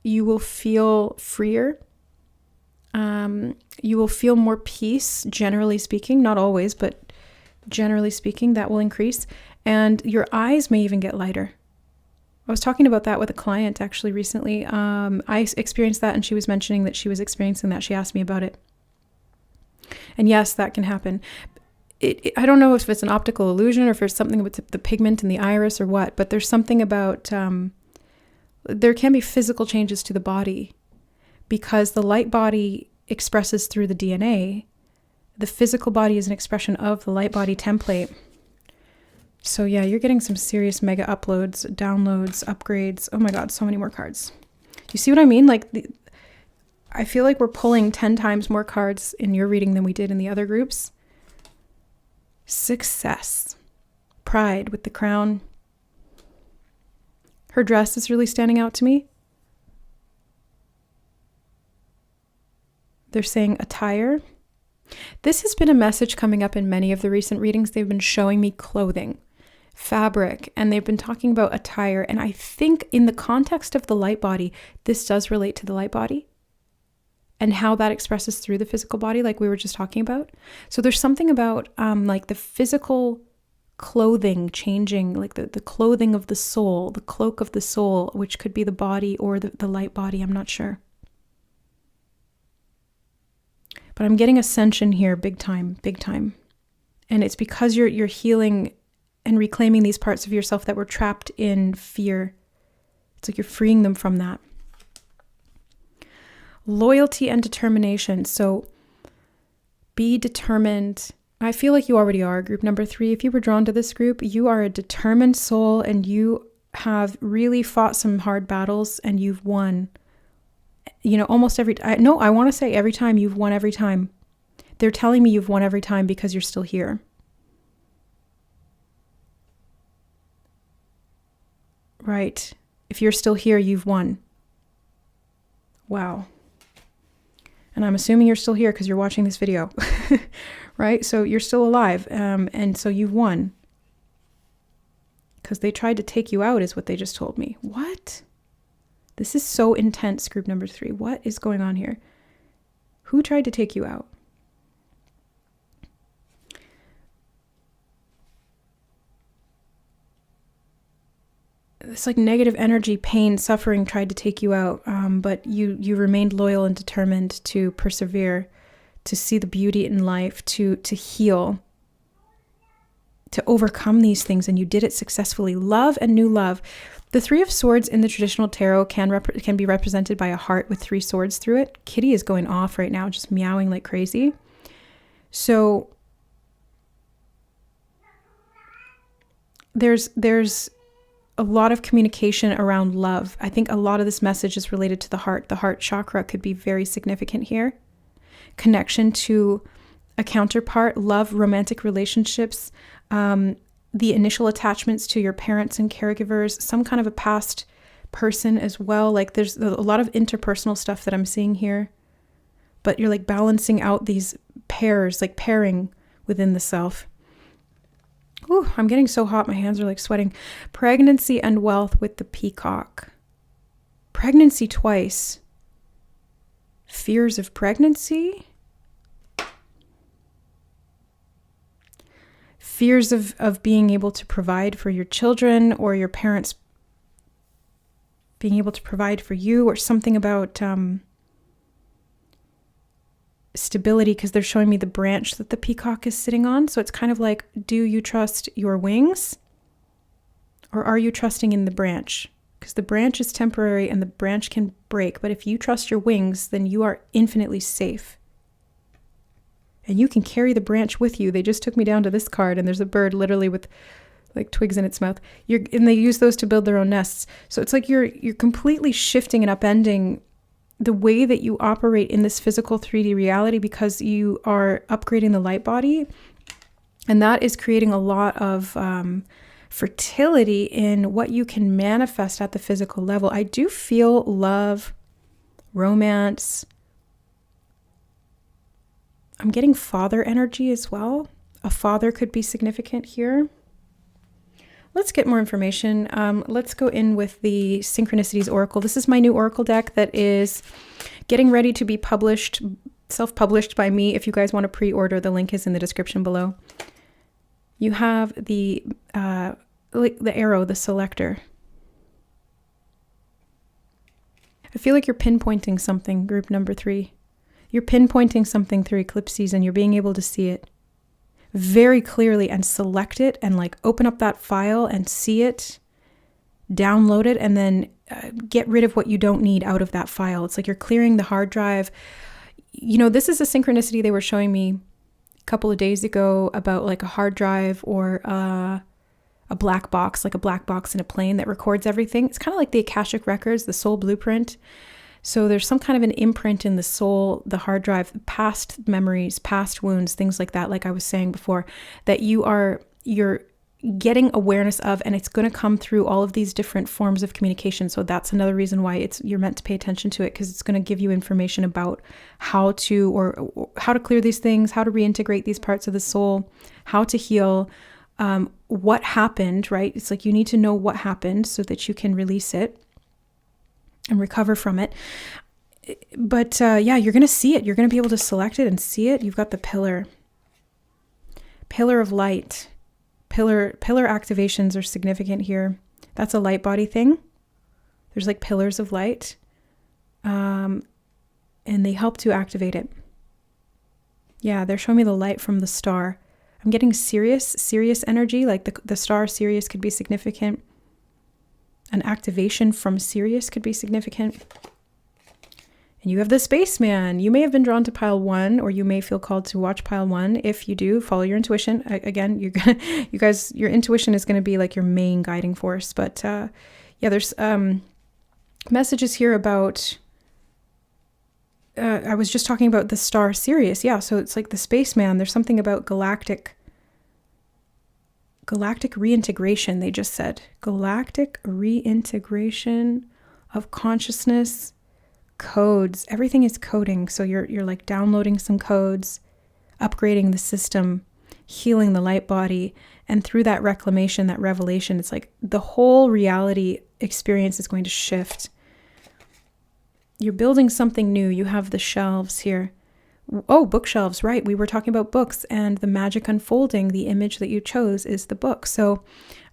You will feel freer. You will feel more peace, generally speaking. Not always, but generally speaking, that will increase. And your eyes may even get lighter. I was talking about that with a client actually recently. I experienced that, and she was mentioning that she was experiencing that. She asked me about it. And yes, that can happen. I don't know if it's an optical illusion or if it's something with the pigment in the iris or what, but there's something about, there can be physical changes to the body because the light body expresses through the DNA. The physical body is an expression of the light body template. So yeah, you're getting some serious mega uploads, downloads, upgrades. Oh my God, so many more cards. Do you see what I mean? Like, I feel like we're pulling 10 times more cards in your reading than we did in the other groups. Success. Pride with the crown. Her dress is really standing out to me. They're saying attire. This has been a message coming up in many of the recent readings. They've been showing me clothing, fabric, and they've been talking about attire. And I think in the context of the light body, this does relate to the light body and how that expresses through the physical body, like we were just talking about. So there's something about like the physical clothing changing, like the clothing of the soul, the cloak of the soul, which could be the body or the light body. I'm not sure. But I'm getting ascension here, big time, big time. And it's because you're healing and reclaiming these parts of yourself that were trapped in fear. It's like you're freeing them from that. Loyalty and determination. So be determined. I feel like you already are, group number 3. If you were drawn to this group, you are a determined soul and you have really fought some hard battles and you've won. You know, almost every time. No, I want to say every time. You've won every time. They're telling me you've won every time because you're still here. Right. If you're still here, you've won. Wow. And I'm assuming you're still here because you're watching this video. Right? So you're still alive. And so you've won. Because they tried to take you out is what they just told me. What? This is so intense, group number 3. What is going on here? Who tried to take you out? This like negative energy, pain, suffering tried to take you out, but you remained loyal and determined to persevere, to see the beauty in life, to heal, to overcome these things, and you did it successfully. Love and new love. The 3 of Swords in the traditional tarot can be represented by a heart with 3 swords through it. Kitty is going off right now, just meowing like crazy. So there's a lot of communication around love. I think a lot of this message is related to the heart. The heart chakra could be very significant here. Connection to a counterpart, love, romantic relationships, the initial attachments to your parents and caregivers, some kind of a past person as well. Like there's a lot of interpersonal stuff that I'm seeing here, but you're like balancing out these pairs, like pairing within the self. Ooh, I'm getting so hot. My hands are like sweating. Pregnancy and wealth with the peacock. Pregnancy twice. Fears of pregnancy. Fears of being able to provide for your children or your parents being able to provide for you, or something about stability, because they're showing me the branch that the peacock is sitting on. So it's kind of like, do you trust your wings or are you trusting in the branch? Because the branch is temporary and the branch can break. But if you trust your wings, then you are infinitely safe. And you can carry the branch with you. They just took me down to this card and there's a bird literally with like twigs in its mouth. And they use those to build their own nests. So it's like you're completely shifting and upending the way that you operate in this physical 3D reality, because you are upgrading the light body. And that is creating a lot of fertility in what you can manifest at the physical level. I do feel love, romance. I'm getting father energy as well. A father could be significant here. Let's get more information. Let's go in with the Synchronicities Oracle. This is my new Oracle deck that is getting ready to be published, self-published by me. If you guys want to pre-order, the link is in the description below. You have the arrow, the selector. I feel like you're pinpointing something, group number 3. You're pinpointing something through eclipse season. You're being able to see it very clearly and select it and like open up that file and see it, download it, and then get rid of what you don't need out of that file. It's like you're clearing the hard drive. You know, this is a synchronicity they were showing me a couple of days ago about like a hard drive or a black box, like a black box in a plane that records everything. It's kind of like the Akashic records, the soul blueprint. So there's some kind of an imprint in the soul, the hard drive, past memories, past wounds, things like that, like I was saying before, that you're getting awareness of, and it's going to come through all of these different forms of communication. So that's another reason why you're meant to pay attention to it, because it's going to give you information about how to clear these things, how to reintegrate these parts of the soul, how to heal, what happened, right? It's like you need to know what happened so that you can release it and recover from it. But yeah, you're going to see it. You're going to be able to select it and see it. You've got the pillar of light. Pillar activations are significant here. That's a light body thing. There's like pillars of light, and they help to activate it. Yeah, they're showing me the light from the star. I'm getting Sirius energy, like the star Sirius could be significant. An activation from Sirius could be significant. And you have the spaceman. You may have been drawn to pile 1, or you may feel called to watch pile 1. If you do, follow your intuition. Again, your intuition is going to be like your main guiding force. But yeah, there's messages here about, I was just talking about the star Sirius. Yeah, so it's like the spaceman. There's something about galactic reintegration, they just said. Galactic reintegration of consciousness. Codes, everything is coding. So you're like downloading some codes, upgrading the system, healing the light body, and through that reclamation, that revelation, it's like the whole reality experience is going to shift. You're building something new. You have the shelves here. Oh, bookshelves, right? We were talking about books, and the magic unfolding, the image that you chose is the book. So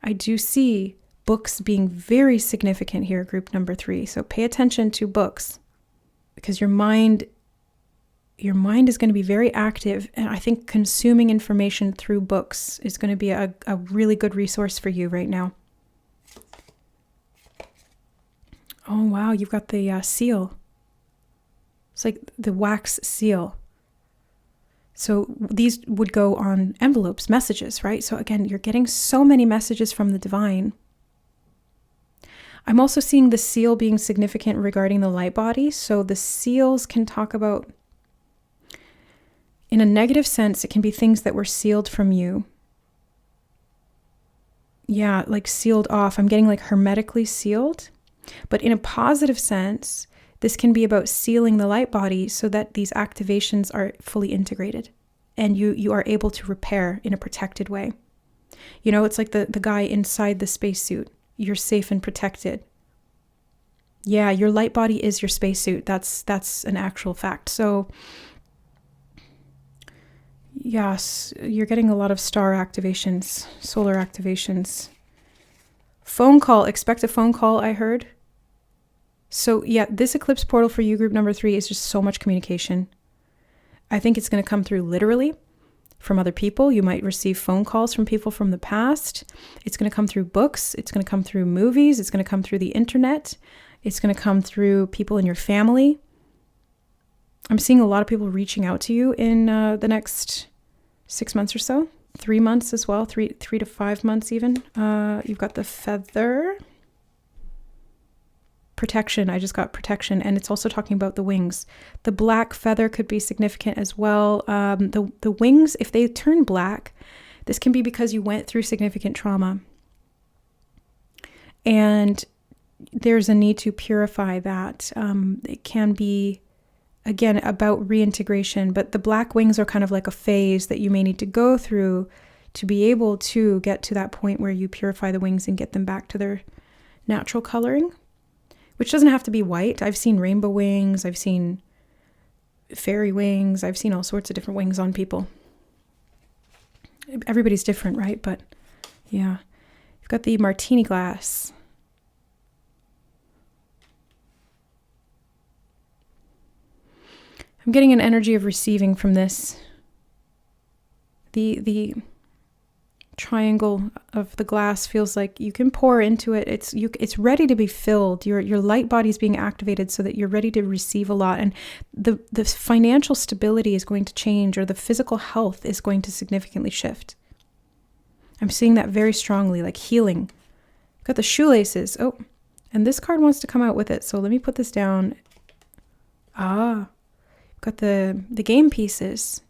I do see books being very significant here, group number 3. So pay attention to books, because your mind is going to be very active. And I think consuming information through books is going to be a really good resource for you right now. Oh, wow. You've got the seal. It's like the wax seal. So these would go on envelopes, messages, right? So again, you're getting so many messages from the divine. I'm also seeing the seal being significant regarding the light body. So the seals can talk about, in a negative sense, it can be things that were sealed from you. Yeah, like sealed off. I'm getting like hermetically sealed. But in a positive sense, this can be about sealing the light body so that these activations are fully integrated and you are able to repair in a protected way. You know, it's like the guy inside the spacesuit. You're safe and protected. Yeah, your light body is your spacesuit. That's an actual fact. So, yes, you're getting a lot of star activations, solar activations. Phone call, expect a phone call, I heard. So, yeah, this eclipse portal for you, group number 3, is just so much communication. I think it's going to come through literally from other people. You might receive phone calls from people from the past. It's going to come through books. It's going to come through movies. It's going to come through the internet. It's going to come through people in your family. I'm seeing a lot of people reaching out to you in the next 6 months or so. 3 months as well, 3 to 5 months even. You've got the feather. Protection. I just got protection, and it's also talking about the wings. The black feather could be significant as well. The wings, if they turn black, this can be because you went through significant trauma, and there's a need to purify that. It can be, again, about reintegration, but the black wings are kind of like a phase that you may need to go through to be able to get to that point where you purify the wings and get them back to their natural coloring. Which doesn't have to be white. I've seen rainbow wings. I've seen fairy wings. I've seen all sorts of different wings on people. Everybody's different, right? But yeah. You've got the martini glass. I'm getting an energy of receiving from this. The triangle of the glass feels like you can pour into it. It's ready to be filled. Your light body is being activated so that you're ready to receive a lot, and the financial stability is going to change, or the physical health is going to significantly shift. I'm seeing that very strongly, like healing. Got the shoelaces. Oh, and this card wants to come out with it. So let me put this down. Got the game pieces.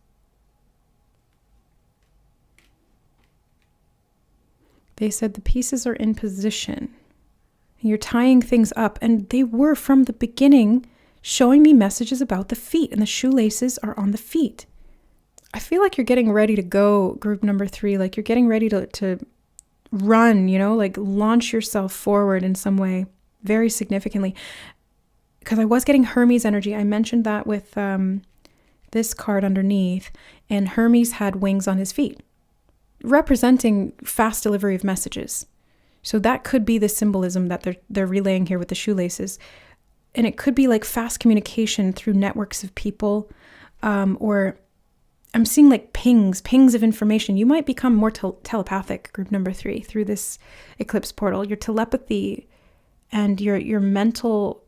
They said the pieces are in position. You're tying things up, and they were from the beginning showing me messages about the feet, and the shoelaces are on the feet. I feel like you're getting ready to go, group number 3, like you're getting ready to run, like launch yourself forward in some way, very significantly. Because I was getting Hermes energy. I mentioned that with this card underneath, and Hermes had wings on his feet, representing fast delivery of messages. So that could be the symbolism that they're relaying here with the shoelaces. And it could be like fast communication through networks of people, or I'm seeing like pings of information. You might become more telepathic, group number 3, through this eclipse portal. Your telepathy and your mental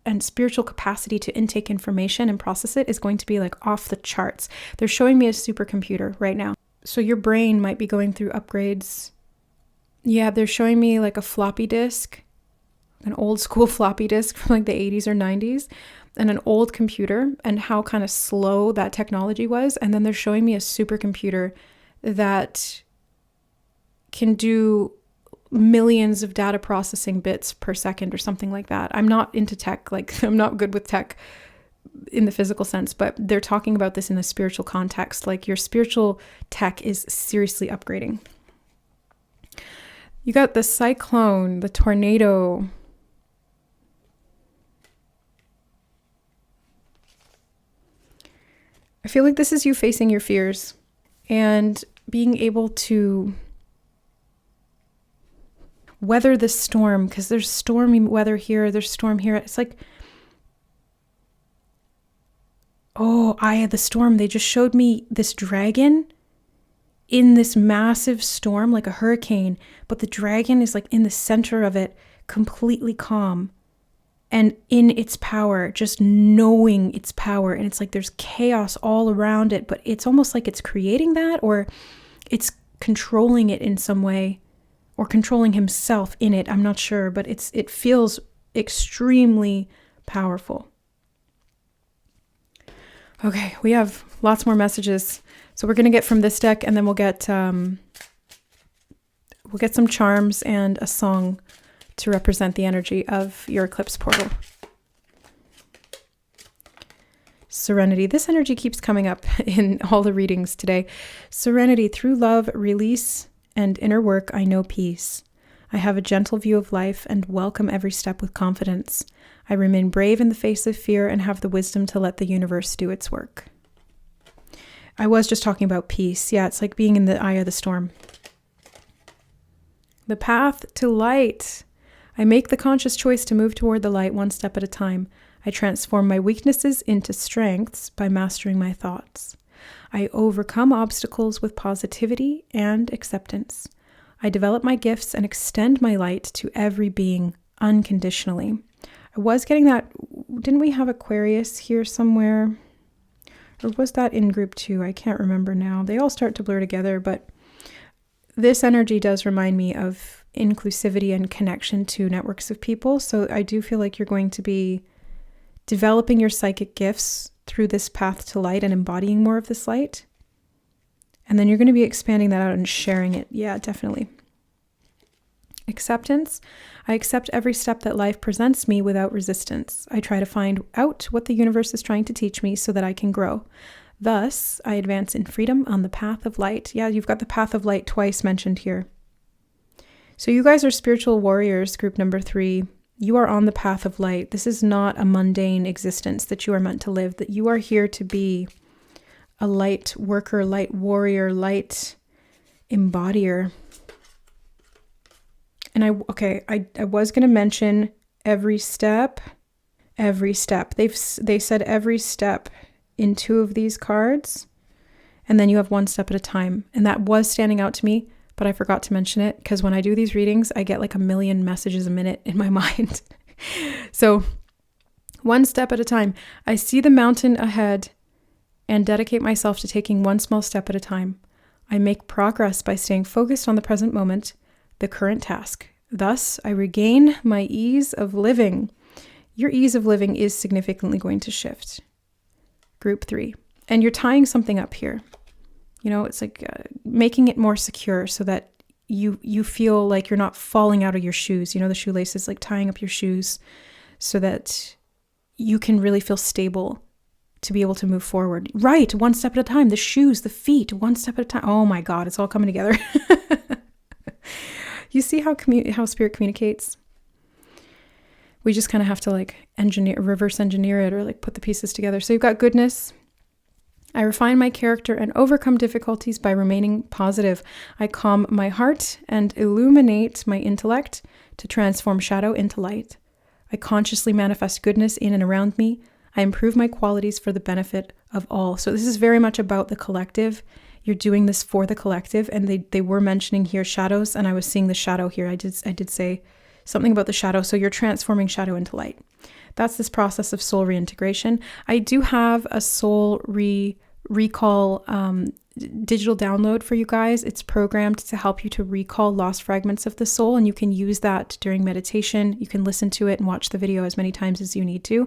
and spiritual capacity to intake information and process it is going to be like off the charts. They're showing me a supercomputer right now. So your brain might be going through upgrades. Yeah, they're showing me like a floppy disk, an old school floppy disk from like the 80s or 90s, and an old computer, and how kind of slow that technology was. And then they're showing me a supercomputer that can do millions of data processing bits per second or something like that. I'm not into tech, like I'm not good with tech in the physical sense, but they're talking about this in a spiritual context. Like your spiritual tech is seriously upgrading. You got the cyclone, the tornado. I feel like this is you facing your fears and being able to weather the storm, because there's stormy weather here, there's storm here. It's like, Eye of the Storm. They just showed me this dragon in this massive storm, like a hurricane, but the dragon is like in the center of it, completely calm and in its power, just knowing its power. And it's like there's chaos all around it, but it's almost like it's creating that, or it's controlling it in some way, or controlling himself in it. I'm not sure, but it feels extremely powerful. Okay, we have lots more messages. So we're going to get from this deck, and then we'll get some charms and a song to represent the energy of your eclipse portal. Serenity. This energy keeps coming up in all the readings today. Serenity. Through love, release, and inner work, I know peace. I have a gentle view of life and welcome every step with confidence. I remain brave in the face of fear and have the wisdom to let the universe do its work. I was just talking about peace. Yeah, it's like being in the eye of the storm. The path to light. I make the conscious choice to move toward the light one step at a time. I transform my weaknesses into strengths by mastering my thoughts. I overcome obstacles with positivity and acceptance. I develop my gifts and extend my light to every being unconditionally. I was getting that. Didn't we have Aquarius here somewhere? Or was that in group 2? I can't remember now. They all start to blur together, but this energy does remind me of inclusivity and connection to networks of people. So I do feel like you're going to be developing your psychic gifts through this path to light and embodying more of this light. And then you're going to be expanding that out and sharing it. Yeah, definitely. Acceptance. I accept every step that life presents me without resistance. I try to find out what the universe is trying to teach me so that I can grow. Thus, I advance in freedom on the path of light. Yeah, you've got the path of light twice mentioned here. So you guys are spiritual warriors, group number 3. You are on the path of light. This is not a mundane existence that you are meant to live, that you are here to be a light worker, light warrior, light embodier. And I was going to mention every step. They said every step in 2 of these cards, and then you have one step at a time. And that was standing out to me, but I forgot to mention it because when I do these readings, I get like a million messages a minute in my mind. So one step at a time. I see the mountain ahead and dedicate myself to taking one small step at a time. I make progress by staying focused on the present moment, the current task. Thus, I regain my ease of living. Your ease of living is significantly going to shift. Group 3. And you're tying something up here. You know, it's like making it more secure so that you feel like you're not falling out of your shoes. You know, the shoelaces, like tying up your shoes so that you can really feel stable to be able to move forward. Right, one step at a time. The shoes, the feet, one step at a time. Oh my God, it's all coming together. You see how spirit communicates? We just kind of have to like reverse engineer it, or like put the pieces together. So you've got goodness. I refine my character and overcome difficulties by remaining positive. I calm my heart and illuminate my intellect to transform shadow into light. I consciously manifest goodness in and around me. I improve my qualities for the benefit of all. So this is very much about the collective. You're doing this for the collective. And they were mentioning here shadows, and I was seeing the shadow here. I did say something about the shadow. So you're transforming shadow into light. That's this process of soul reintegration. I do have a soul recall digital download for you guys. It's programmed to help you to recall lost fragments of the soul, and you can use that during meditation. You can listen to it and watch the video as many times as you need to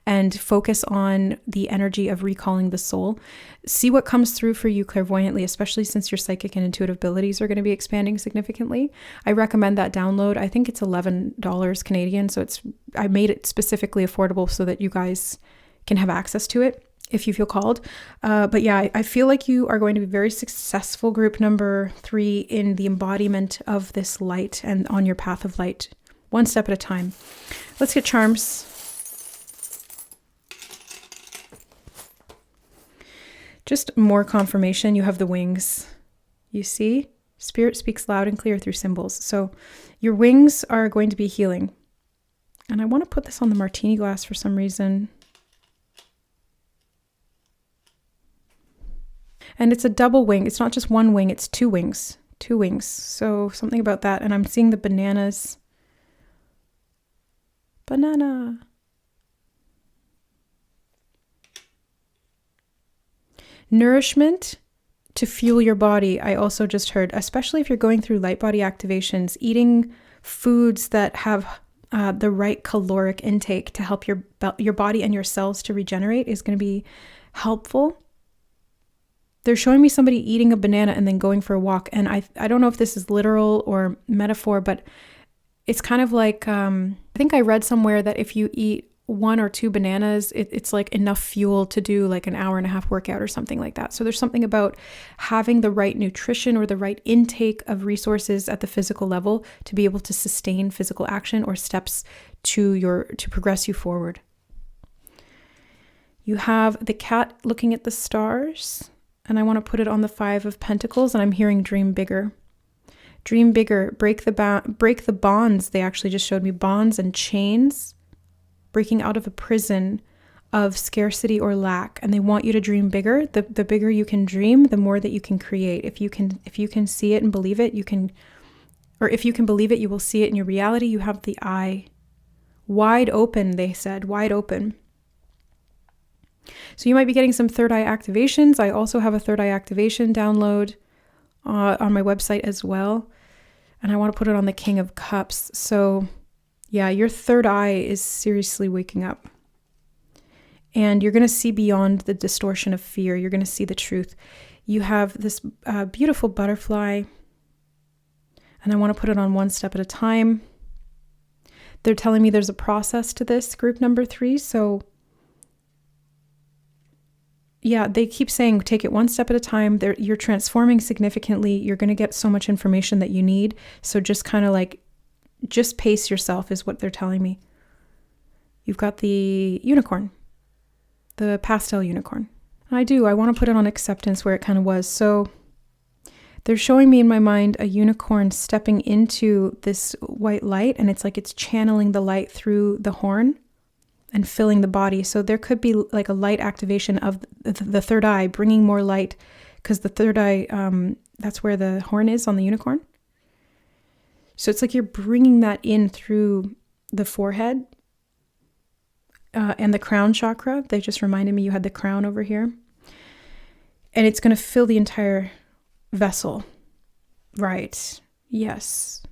and focus on the energy of recalling the soul. See what comes through for you clairvoyantly, especially since your psychic and intuitive abilities are going to be expanding significantly. I recommend that download. I think it's $11 Canadian, so I made it specifically affordable so that you guys can have access to it if you feel called. But yeah, I feel like you are going to be very successful, group number 3, in the embodiment of this light and on your path of light, one step at a time. Let's get charms. Just more confirmation. You have the wings. You see? Spirit speaks loud and clear through symbols. So your wings are going to be healing. And I want to put this on the martini glass for some reason. And it's a double wing. It's not just one wing, it's 2 wings. 2 wings. So something about that. And I'm seeing the bananas. Banana. Nourishment to fuel your body. I also just heard, especially if you're going through light body activations, eating foods that have the right caloric intake to help your body and your cells to regenerate is going to be helpful. They're showing me somebody eating a banana and then going for a walk. And I don't know if this is literal or metaphor, but it's kind of like, I think I read somewhere that if you eat 1 or 2 bananas, it's like enough fuel to do like an hour and a half workout or something like that. So there's something about having the right nutrition or the right intake of resources at the physical level to be able to sustain physical action or steps to progress you forward. You have the cat looking at the stars. And I want to put it on the 5 of Pentacles, and I'm hearing dream bigger. Dream bigger, break the bonds. They actually just showed me bonds and chains, breaking out of a prison of scarcity or lack. And they want you to dream bigger. The bigger you can dream, the more that you can create. If you can see it and believe it, if you can believe it, you will see it in your reality. You have the eye wide open, they said, wide open. So you might be getting some third eye activations. I also have a third eye activation download on my website as well. And I want to put it on the King of Cups. So yeah, your third eye is seriously waking up. And you're going to see beyond the distortion of fear. You're going to see the truth. You have this beautiful butterfly. And I want to put it on one step at a time. They're telling me there's a process to this, group number 3. So yeah, they keep saying take it one step at a time. You're transforming significantly. You're going to get so much information that you need. So just kind of like, just pace yourself is what they're telling me. You've got the unicorn, the pastel unicorn. I want to put it on acceptance where it kind of was. So they're showing me in my mind a unicorn stepping into this white light, and it's like it's channeling the light through the horn and filling the body. So there could be like a light activation of the third eye, bringing more light, because the third eye, that's where the horn is on the unicorn. So it's like you're bringing that in through the forehead and the crown chakra. They just reminded me you had the crown over here. And it's going to fill the entire vessel. Right. Yes.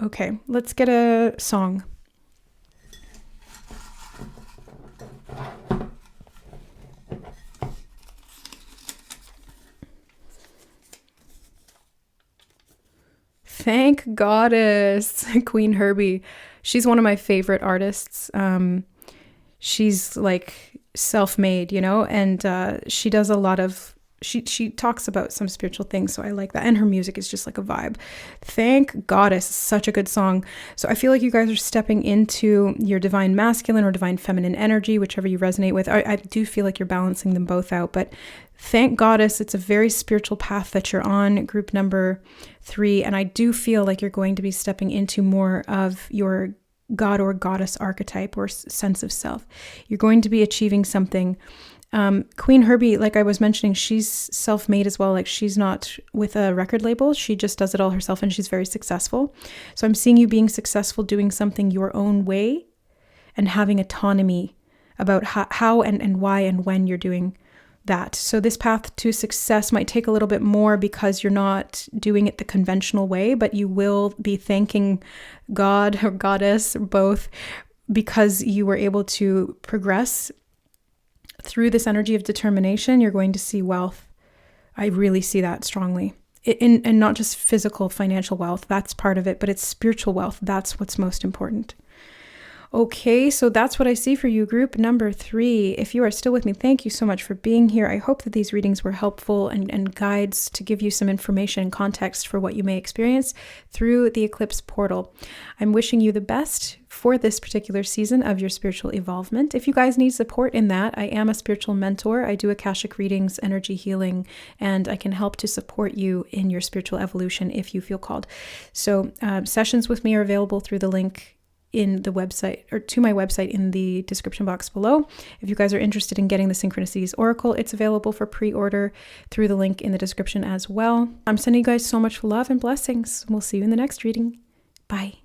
Okay, let's get a song. Thank Goddess, Queen Herbie. She's one of my favorite artists. She's like self-made, you know, and she does a lot of, she talks about some spiritual things, so I like that. And her music is just like a vibe. Thank Goddess, such a good song. So I feel like you guys are stepping into your divine masculine or divine feminine energy, whichever you resonate with. I do feel like you're balancing them both out, but thank Goddess, it's a very spiritual path that you're on, group number 3. And I do feel like you're going to be stepping into more of your God or goddess archetype or sense of self. You're going to be achieving something. Queen Herbie, like I was mentioning, she's self-made as well. Like she's not with a record label. She just does it all herself and she's very successful. So I'm seeing you being successful doing something your own way and having autonomy about how and why and when you're doing that. So this path to success might take a little bit more because you're not doing it the conventional way, but you will be thanking God or goddess, both, because you were able to progress through this energy of determination. You're going to see wealth. I really see that strongly. And not just physical financial wealth, that's part of it, but it's spiritual wealth. That's what's most important. Okay, so that's what I see for you, group number 3. If you are still with me, thank you so much for being here. I hope that these readings were helpful and guides to give you some information and context for what you may experience through the Eclipse portal. I'm wishing you the best for this particular season of your spiritual evolvement. If you guys need support in that, I am a spiritual mentor. I do Akashic readings, energy healing, and I can help to support you in your spiritual evolution if you feel called. So sessions with me are available through the link in the website, or to my website in the description box below. If you guys are interested in getting the Synchronicities Oracle, it's available for pre-order through the link in the description as well. I'm sending you guys so much love and blessings. We'll see you in the next reading. Bye.